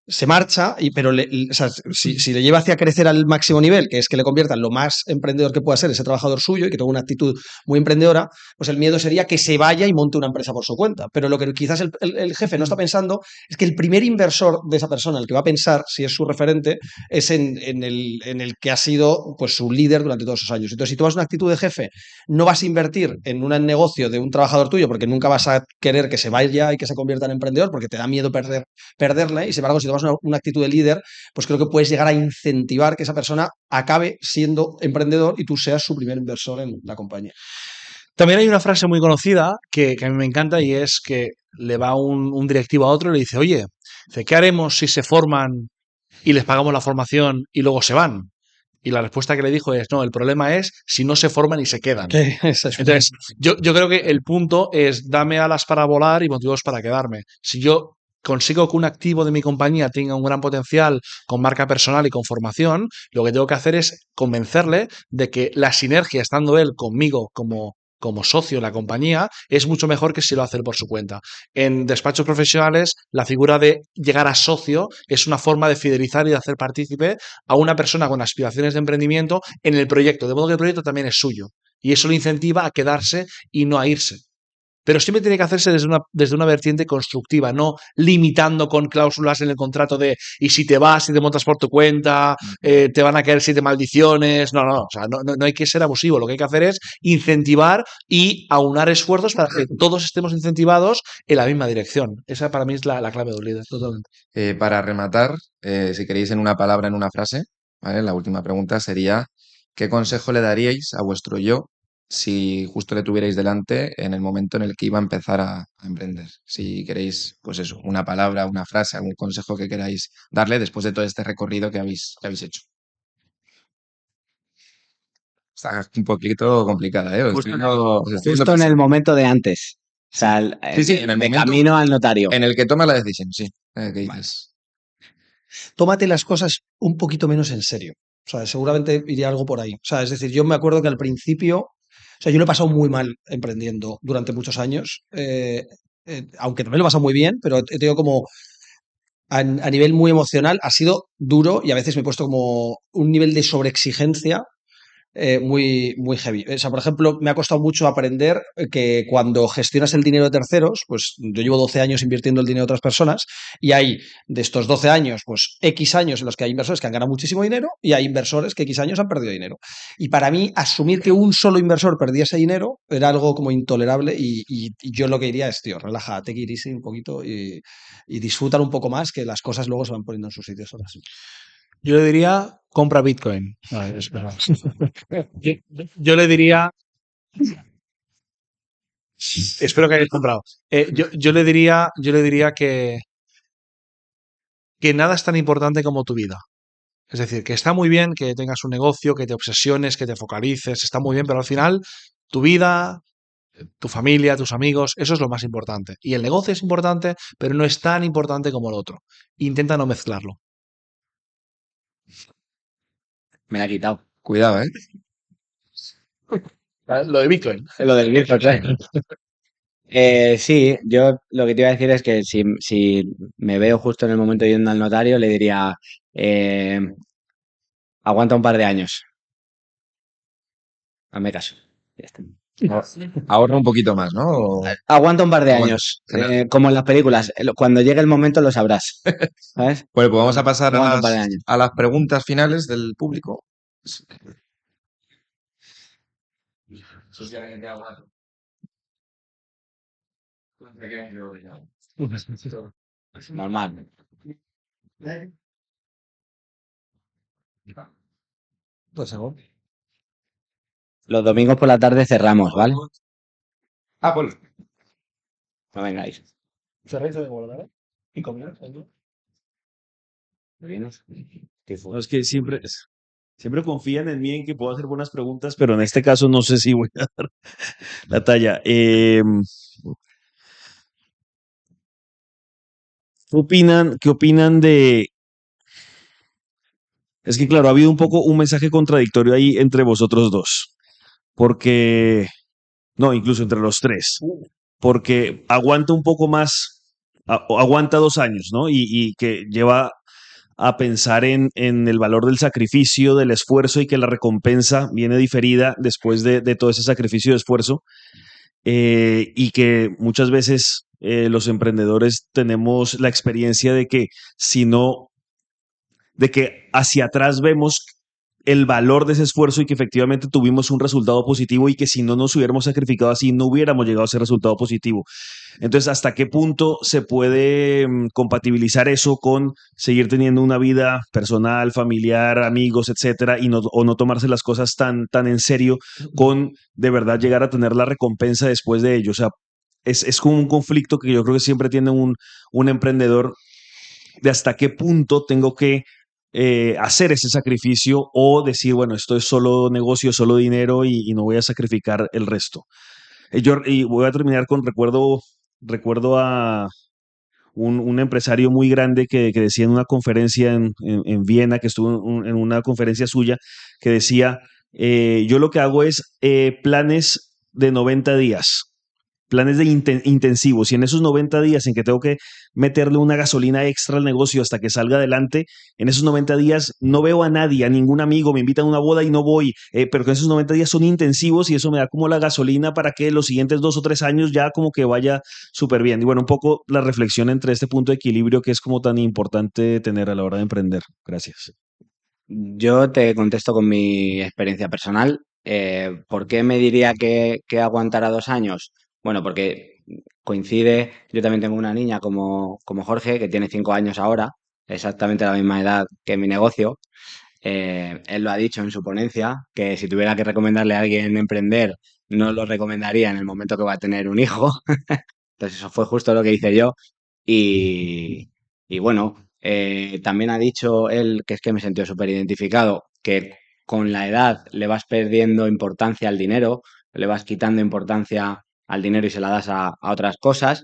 [SPEAKER 4] se marcha, pero o sea, si le lleva hacia crecer al máximo nivel, que es que le convierta en lo más emprendedor que pueda ser ese trabajador suyo y que tenga una actitud muy emprendedora, pues el miedo sería que se vaya y monte una empresa por su cuenta. Pero lo que quizás el jefe no está pensando es que el primer inversor de esa persona, el que va a pensar, si es su referente, es en el que ha sido pues, su líder durante todos esos años. Entonces, si tú vas una actitud de jefe, no vas a invertir en un negocio de un trabajador tuyo porque nunca vas a querer que se vaya y que se convierta en emprendedor porque te da miedo perderle, y sin embargo, si tomas una actitud de líder, pues creo que puedes llegar a incentivar que esa persona acabe siendo emprendedor y tú seas su primer inversor en la compañía.
[SPEAKER 3] También hay una frase muy conocida que a mí me encanta y es que le va un directivo a otro y le dice, oye, ¿qué haremos si se forman y les pagamos la formación y luego se van? Y la respuesta que le dijo es, no, el problema es si no se forman y se quedan. Entonces, yo creo que el punto es dame alas para volar y motivos para quedarme. Si yo consigo que un activo de mi compañía tenga un gran potencial con marca personal y con formación, lo que tengo que hacer es convencerle de que la sinergia estando él conmigo como socio en la compañía es mucho mejor que si lo hace por su cuenta. En despachos profesionales, la figura de llegar a socio es una forma de fidelizar y de hacer partícipe a una persona con aspiraciones de emprendimiento en el proyecto, de modo que el proyecto también es suyo. Y eso lo incentiva a quedarse y no a irse. Pero siempre tiene que hacerse desde una vertiente constructiva, no limitando con cláusulas en el contrato de y si te vas y te montas por tu cuenta, te van a caer 7 maldiciones. No, o sea, no hay que ser abusivo. Lo que hay que hacer es incentivar y aunar esfuerzos para que todos estemos incentivados en la misma dirección. Esa para mí es la clave de un líder, totalmente.
[SPEAKER 1] Para rematar, si queréis en una palabra, en una frase, ¿vale? La última pregunta sería, ¿qué consejo le daríais a vuestro yo si justo le tuvierais delante en el momento en el que iba a empezar a emprender? Si queréis, pues eso, una palabra, una frase, algún consejo que queráis darle después de todo este recorrido que habéis hecho. Está un poquito complicada, ¿eh? Os estoy viendo
[SPEAKER 2] Justo en el momento de antes. O sea,
[SPEAKER 1] Sí, en el
[SPEAKER 2] de
[SPEAKER 1] momento
[SPEAKER 2] camino al notario.
[SPEAKER 1] en el que toma la decisión, sí. ¿Qué dices?
[SPEAKER 4] Tómate las cosas un poquito menos en serio. O sea, seguramente iría algo por ahí. O sea, es decir, yo me acuerdo que al principio, o sea, yo lo he pasado muy mal emprendiendo durante muchos años, aunque también lo he pasado muy bien, pero he tenido como a nivel muy emocional, ha sido duro y a veces me he puesto como un nivel de sobreexigencia muy heavy. O sea, por ejemplo, me ha costado mucho aprender que cuando gestionas el dinero de terceros, pues yo llevo 12 años invirtiendo el dinero de otras personas y hay de estos 12 años, pues X años en los que hay inversores que han ganado muchísimo dinero y hay inversores que X años han perdido dinero. Y para mí, asumir que un solo inversor perdía ese dinero era algo como intolerable y yo lo que diría es, tío, relájate, take it easy un poquito y disfrutar un poco más, que las cosas luego se van poniendo en sus sitios solas.
[SPEAKER 3] Yo le diría, compra Bitcoin. Yo le diría, espero que hayáis comprado. Yo le diría que nada es tan importante como tu vida. Es decir, que está muy bien que tengas un negocio, que te obsesiones, que te focalices, está muy bien, pero al final tu vida, tu familia, tus amigos, eso es lo más importante. Y el negocio es importante, pero no es tan importante como el otro. Intenta no mezclarlo.
[SPEAKER 2] Me la ha quitado.
[SPEAKER 1] Cuidado, ¿eh?
[SPEAKER 3] Lo de Bitcoin.
[SPEAKER 2] Lo del Bitcoin, claro. Sí, yo lo que te iba a decir es que si me veo justo en el momento yendo al notario, le diría, aguanta un par de años. Hazme caso. Ya está.
[SPEAKER 1] Ahorra un poquito más, ¿no?
[SPEAKER 2] Aguanta un par de
[SPEAKER 1] Aguanta.
[SPEAKER 2] años. Como en las películas. Cuando llegue el momento lo sabrás. ¿Sabes?
[SPEAKER 1] Pues vamos a pasar
[SPEAKER 2] Aguanta un par de años.
[SPEAKER 1] a las preguntas finales del público.
[SPEAKER 2] Normal.
[SPEAKER 4] Pues
[SPEAKER 2] Los domingos por la tarde cerramos, ¿vale?
[SPEAKER 1] Ah, pues.
[SPEAKER 2] No vengáis.
[SPEAKER 5] No, es que siempre confían en mí en que puedo hacer buenas preguntas, pero en este caso no sé si voy a dar la talla. ¿Qué opinan de...? Es que claro, ha habido un poco un mensaje contradictorio ahí entre vosotros dos, porque, no, incluso entre los tres, porque aguanta un poco más aguanta 2 años, ¿no? Y que lleva a pensar en el valor del sacrificio, del esfuerzo y que la recompensa viene diferida después de todo ese sacrificio de esfuerzo. Y que muchas veces los emprendedores tenemos la experiencia de que si no, de que hacia atrás vemos el valor de ese esfuerzo y que efectivamente tuvimos un resultado positivo y que si no nos hubiéramos sacrificado así no hubiéramos llegado a ese resultado positivo. Entonces, ¿hasta qué punto se puede compatibilizar eso con seguir teniendo una vida personal, familiar, amigos, etcétera, y o no tomarse las cosas tan en serio con de verdad llegar a tener la recompensa después de ello? O sea, es como un conflicto que yo creo que siempre tiene un emprendedor de hasta qué punto tengo que hacer ese sacrificio o decir, bueno, esto es solo negocio, solo dinero y no voy a sacrificar el resto. Y voy a terminar con recuerdo a un empresario muy grande que decía en una conferencia en Viena, que estuvo en una conferencia suya, que decía, yo lo que hago es planes de 90 días. Planes de intensivos, y en esos 90 días en que tengo que meterle una gasolina extra al negocio hasta que salga adelante, en esos 90 días no veo a nadie, a ningún amigo, me invitan a una boda y no voy, pero que esos 90 días son intensivos y eso me da como la gasolina para que los siguientes 2 o 3 años ya como que vaya súper bien. Y bueno, un poco la reflexión entre este punto de equilibrio que es como tan importante tener a la hora de emprender. Gracias.
[SPEAKER 2] Yo te contesto con mi experiencia personal. ¿Por qué me diría que aguantará 2 años? Bueno, porque coincide, yo también tengo una niña como Jorge, que tiene 5 años ahora, exactamente la misma edad que mi negocio. Él lo ha dicho en su ponencia, que si tuviera que recomendarle a alguien emprender, no lo recomendaría en el momento que va a tener un hijo. Entonces eso fue justo lo que hice yo. Y, y bueno, también ha dicho él, que es que me sentí súper identificado, que con la edad le vas perdiendo importancia al dinero, le vas quitando importancia al dinero y se la das a otras cosas.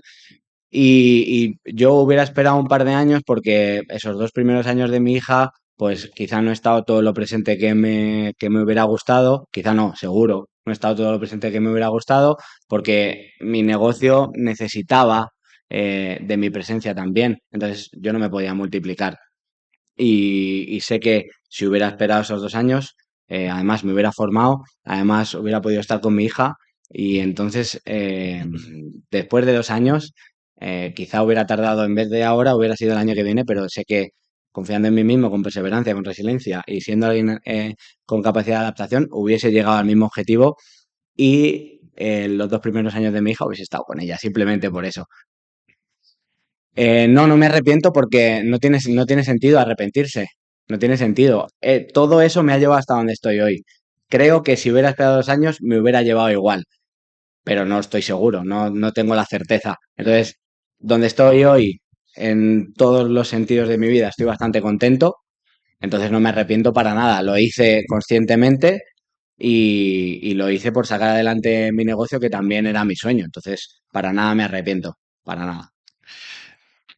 [SPEAKER 2] Y yo hubiera esperado un par de años porque esos 2 primeros años de mi hija, pues quizá no he estado todo lo presente que me hubiera gustado, quizá no, seguro, no he estado todo lo presente que me hubiera gustado, porque mi negocio necesitaba de mi presencia también. Entonces yo no me podía multiplicar. Y sé que si hubiera esperado esos 2 años, además me hubiera formado, además hubiera podido estar con mi hija y entonces después de 2 años quizá hubiera tardado, en vez de ahora, hubiera sido el año que viene, pero sé que confiando en mí mismo, con perseverancia, con resiliencia y siendo alguien con capacidad de adaptación, hubiese llegado al mismo objetivo y los 2 primeros años de mi hija hubiese estado con ella, simplemente por eso. No, no me arrepiento porque no tiene sentido arrepentirse. No tiene sentido. Todo eso me ha llevado hasta donde estoy hoy. Creo que si hubiera esperado 2 años me hubiera llevado igual, pero no estoy seguro, no tengo la certeza. Entonces, donde estoy hoy, en todos los sentidos de mi vida, estoy bastante contento. Entonces no me arrepiento para nada. Lo hice conscientemente y lo hice por sacar adelante mi negocio, que también era mi sueño. Entonces, para nada me arrepiento, para nada.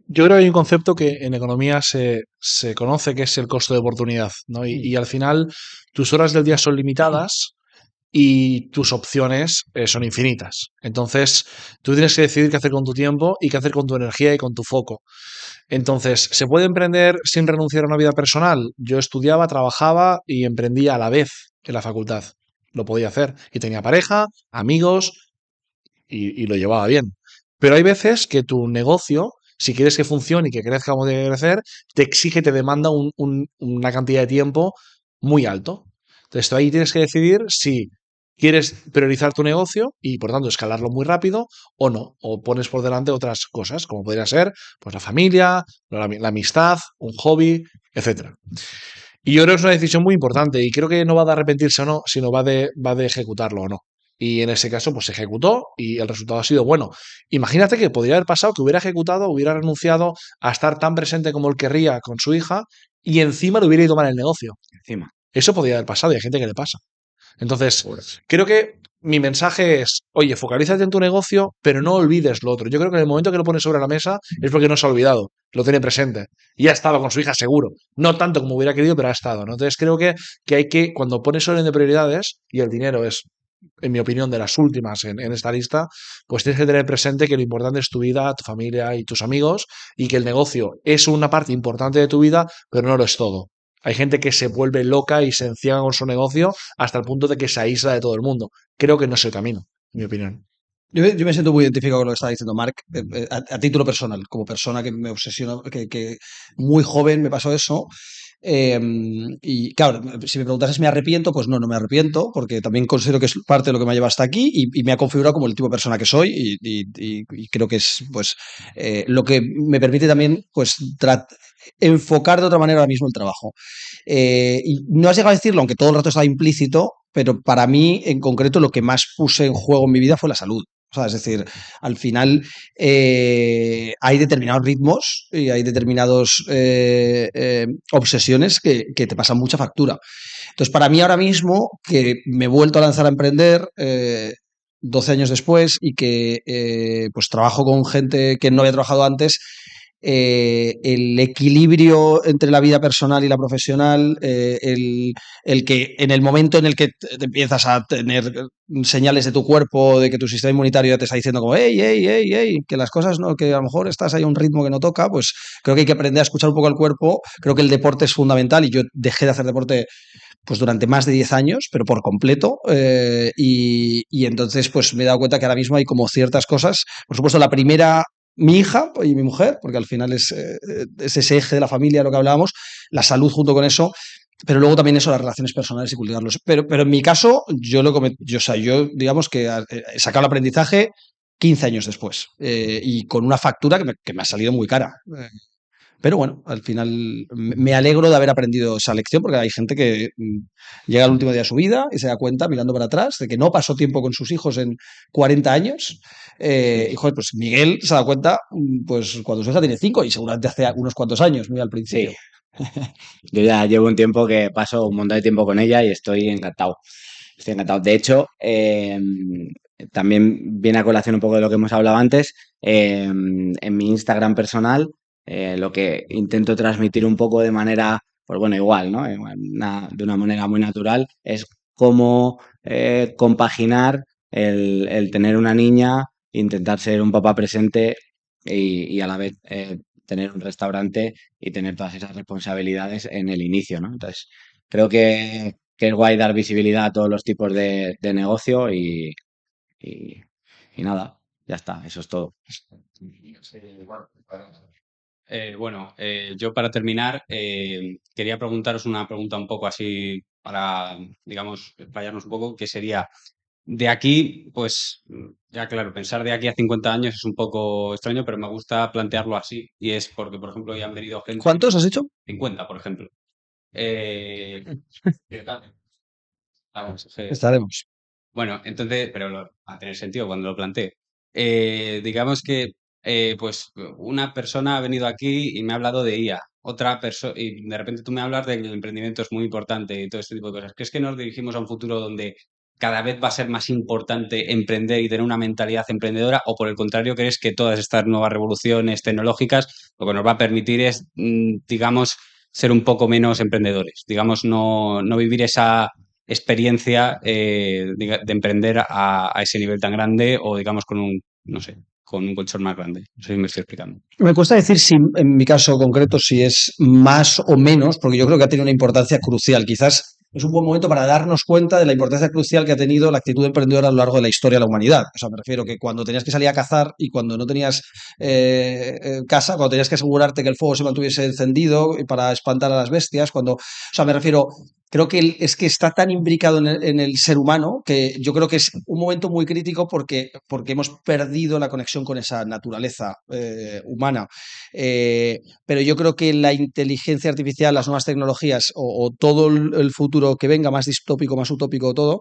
[SPEAKER 3] Yo creo que hay un concepto que en economía se conoce que es el costo de oportunidad, ¿no? Y al final tus horas del día son limitadas y tus opciones son infinitas. Entonces, tú tienes que decidir qué hacer con tu tiempo y qué hacer con tu energía y con tu foco. Entonces, ¿se puede emprender sin renunciar a una vida personal? Yo estudiaba, trabajaba y emprendía a la vez en la facultad. Lo podía hacer. Y tenía pareja, amigos y lo llevaba bien. Pero hay veces que tu negocio, si quieres que funcione y que crezca como tiene que crecer, te exige, te demanda una cantidad de tiempo muy alto. Entonces, tú ahí tienes que decidir si quieres priorizar tu negocio y, por tanto, escalarlo muy rápido o no. O pones por delante otras cosas, como podría ser pues, la familia, la amistad, un hobby, etcétera. Y yo creo que es una decisión muy importante y creo que no va de arrepentirse o no, sino va de ejecutarlo o no. Y en ese caso, pues se ejecutó y el resultado ha sido bueno. Imagínate que podría haber pasado que hubiera ejecutado, hubiera renunciado a estar tan presente como él querría con su hija y encima le hubiera ido mal el negocio.
[SPEAKER 2] Encima.
[SPEAKER 3] Eso podría haber pasado y hay gente que le pasa. Entonces, creo que mi mensaje es, oye, focalízate en tu negocio, pero no olvides lo otro. Yo creo que en el momento que lo pones sobre la mesa es porque no se ha olvidado, lo tiene presente. Y ha estado con su hija seguro. No tanto como hubiera querido, pero ha estado, ¿no? Entonces creo que hay que, cuando pones orden de prioridades, y el dinero es en mi opinión, de las últimas en esta lista, pues tienes que tener presente que lo importante es tu vida, tu familia y tus amigos, y que el negocio es una parte importante de tu vida, pero no lo es todo. Hay gente que se vuelve loca y se encierra con su negocio hasta el punto de que se aísla de todo el mundo. Creo que no es el camino, en mi opinión.
[SPEAKER 4] Yo me siento muy identificado con lo que estaba diciendo Marc, a título personal, como persona que me obsesiona, que muy joven me pasó eso. Y claro, si me preguntas si me arrepiento, pues no me arrepiento, porque también considero que es parte de lo que me ha llevado hasta aquí y me ha configurado como el tipo de persona que soy y creo que es pues lo que me permite también pues enfocar de otra manera ahora mismo el trabajo. Y no has llegado a decirlo, aunque todo el rato estaba implícito, pero para mí en concreto lo que más puse en juego en mi vida fue la salud. O sea, es decir, al final hay determinados ritmos y hay determinadas obsesiones que te pasan mucha factura. Entonces, para mí ahora mismo, que me he vuelto a lanzar a emprender 12 años después y que pues trabajo con gente que no había trabajado antes, el equilibrio entre la vida personal y la profesional, el que en el momento en el que te empiezas a tener señales de tu cuerpo, de que tu sistema inmunitario ya te está diciendo como, hey, que las cosas no, que a lo mejor estás ahí a un ritmo que no toca, pues creo que hay que aprender a escuchar un poco al cuerpo. Creo que el deporte es fundamental y yo dejé de hacer deporte pues durante más de 10 años, pero por completo. Y entonces pues me he dado cuenta que ahora mismo hay como ciertas cosas. Por supuesto, la primera, mi hija y mi mujer, porque al final es ese eje de la familia, lo que hablábamos, la salud junto con eso, pero luego también eso, las relaciones personales y cultivarlos. Pero en mi caso, yo digamos que he sacado el aprendizaje 15 años después y con una factura que me ha salido muy cara. Pero bueno, al final me alegro de haber aprendido esa lección porque hay gente que llega al último día de su vida y se da cuenta, mirando para atrás, de que no pasó tiempo con sus hijos en 40 años. Y joder, pues Miguel se da cuenta pues cuando su hija tiene 5 y seguramente hace unos cuantos años, muy al principio.
[SPEAKER 2] Sí. Yo ya llevo un tiempo que paso un montón de tiempo con ella y estoy encantado. Estoy encantado. De hecho, también viene a colación un poco de lo que hemos hablado antes. En mi Instagram personal, lo que intento transmitir un poco de manera, pues bueno, igual, ¿no? De una manera muy natural, es cómo compaginar el tener una niña, intentar ser un papá presente y a la vez tener un restaurante y tener todas esas responsabilidades en el inicio, ¿no? Entonces, creo que es guay dar visibilidad a todos los tipos de negocio y, y nada, ya está, eso es todo.
[SPEAKER 6] Yo para terminar quería preguntaros una pregunta un poco así para, digamos, explayarnos un poco, que sería, de aquí, pues, ya claro, pensar de aquí a 50 años es un poco extraño, pero me gusta plantearlo así, y es porque, por ejemplo, ya han venido gente...
[SPEAKER 4] ¿Cuántos has dicho?
[SPEAKER 6] 50, por ejemplo. Vamos,
[SPEAKER 4] Estaremos.
[SPEAKER 6] bueno, entonces, pero va a tener sentido cuando lo plantee. Digamos que, pues, una persona ha venido aquí y me ha hablado de IA. Otra persona, y de repente tú me hablas de que el emprendimiento es muy importante y todo este tipo de cosas. ¿Crees que nos dirigimos a un futuro donde cada vez va a ser más importante emprender y tener una mentalidad emprendedora? ¿O por el contrario, crees que todas estas nuevas revoluciones tecnológicas lo que nos va a permitir es, digamos, ser un poco menos emprendedores? Digamos, no vivir esa experiencia de emprender a ese nivel tan grande o digamos con un, no sé, con un colchón más grande. No sé si me estoy explicando.
[SPEAKER 4] Me cuesta decir si, en mi caso concreto, si es más o menos, porque yo creo que ha tenido una importancia crucial. Quizás es un buen momento para darnos cuenta de la importancia crucial que ha tenido la actitud emprendedora a lo largo de la historia de la humanidad. O sea, me refiero que cuando tenías que salir a cazar y cuando no tenías casa, cuando tenías que asegurarte que el fuego se mantuviese encendido y para espantar a las bestias, o sea, me refiero, creo que es que está tan imbricado en el ser humano que yo creo que es un momento muy crítico porque hemos perdido la conexión con esa naturaleza humana. Pero yo creo que la inteligencia artificial, las nuevas tecnologías o todo el futuro que venga, más distópico, más utópico, todo,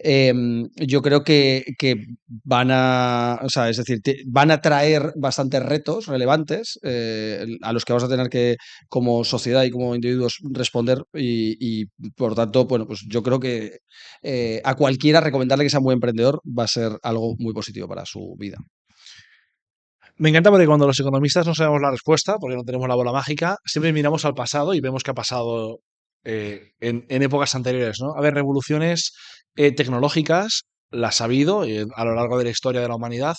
[SPEAKER 4] yo creo que van a, o sea, es decir, van a traer bastantes retos relevantes a los que vamos a tener que, como sociedad y como individuos, responder y por tanto, bueno, pues yo creo que a cualquiera recomendarle que sea muy emprendedor va a ser algo muy positivo para su vida.
[SPEAKER 3] Me encanta porque cuando los economistas no sabemos la respuesta, porque no tenemos la bola mágica, siempre miramos al pasado y vemos qué ha pasado en épocas anteriores, ¿no? A ver, revoluciones tecnológicas las ha habido a lo largo de la historia de la humanidad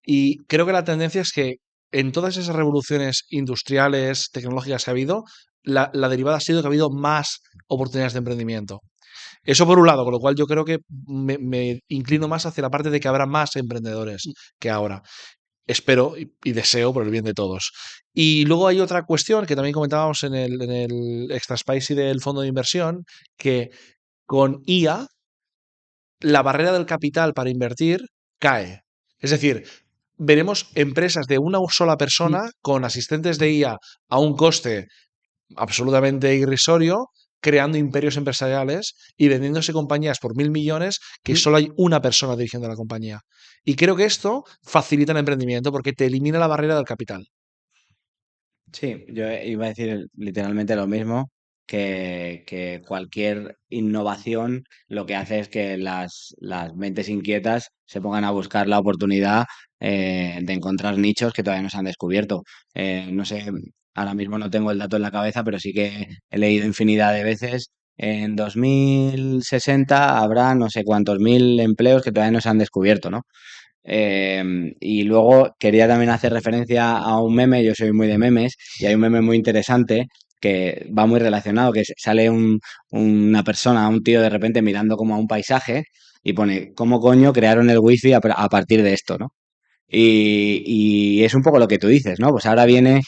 [SPEAKER 3] y creo que la tendencia es que en todas esas revoluciones industriales, tecnológicas que ha habido, la derivada ha sido que ha habido más oportunidades de emprendimiento. Eso por un lado, con lo cual yo creo que me inclino más hacia la parte de que habrá más emprendedores que ahora. Espero y deseo por el bien de todos. Y luego hay otra cuestión que también comentábamos en el Extra Spicy del fondo de inversión, que con IA la barrera del capital para invertir cae. Es decir, veremos empresas de una sola persona con asistentes de IA a un coste absolutamente irrisorio, creando imperios empresariales y vendiéndose compañías por 1.000 millones que solo hay una persona dirigiendo la compañía. Y creo que esto facilita el emprendimiento porque te elimina la barrera del capital.
[SPEAKER 2] Sí, yo iba a decir literalmente lo mismo, que cualquier innovación lo que hace es que las mentes inquietas se pongan a buscar la oportunidad de encontrar nichos que todavía no se han descubierto. No sé, ahora mismo no tengo el dato en la cabeza, pero sí que he leído infinidad de veces. En 2060 habrá no sé cuántos mil empleos que todavía no se han descubierto, ¿no? Y luego quería también hacer referencia a un meme, yo soy muy de memes, y hay un meme muy interesante que va muy relacionado, que sale una persona, un tío de repente mirando como a un paisaje y pone, ¿cómo coño crearon el wifi a partir de esto, ¿no? Y es un poco lo que tú dices, ¿no? Pues ahora viene,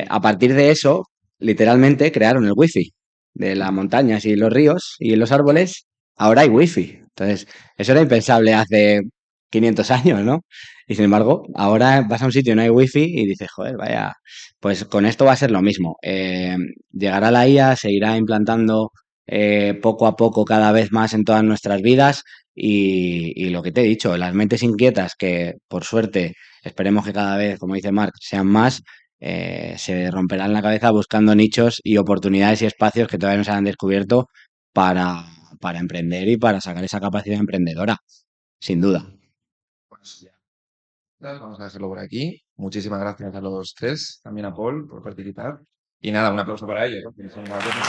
[SPEAKER 2] a partir de eso, literalmente crearon el wifi de las montañas y los ríos y los árboles, ahora hay wifi. Entonces, eso era impensable hace 500 años, ¿no? Y sin embargo, ahora vas a un sitio y no hay wifi y dices, joder, vaya, pues con esto va a ser lo mismo. Llegará la IA, se irá implantando poco a poco cada vez más en todas nuestras vidas y lo que te he dicho, las mentes inquietas que por suerte esperemos que cada vez, como dice Marc, sean más, se romperán la cabeza buscando nichos y oportunidades y espacios que todavía no se han descubierto para, para emprender y para sacar esa capacidad emprendedora, sin duda.
[SPEAKER 1] Pues ya, vamos a dejarlo por aquí. Muchísimas gracias a los tres, también a Paul por participar. Y nada, un aplauso para ellos, ¿no? Que son maravillosos.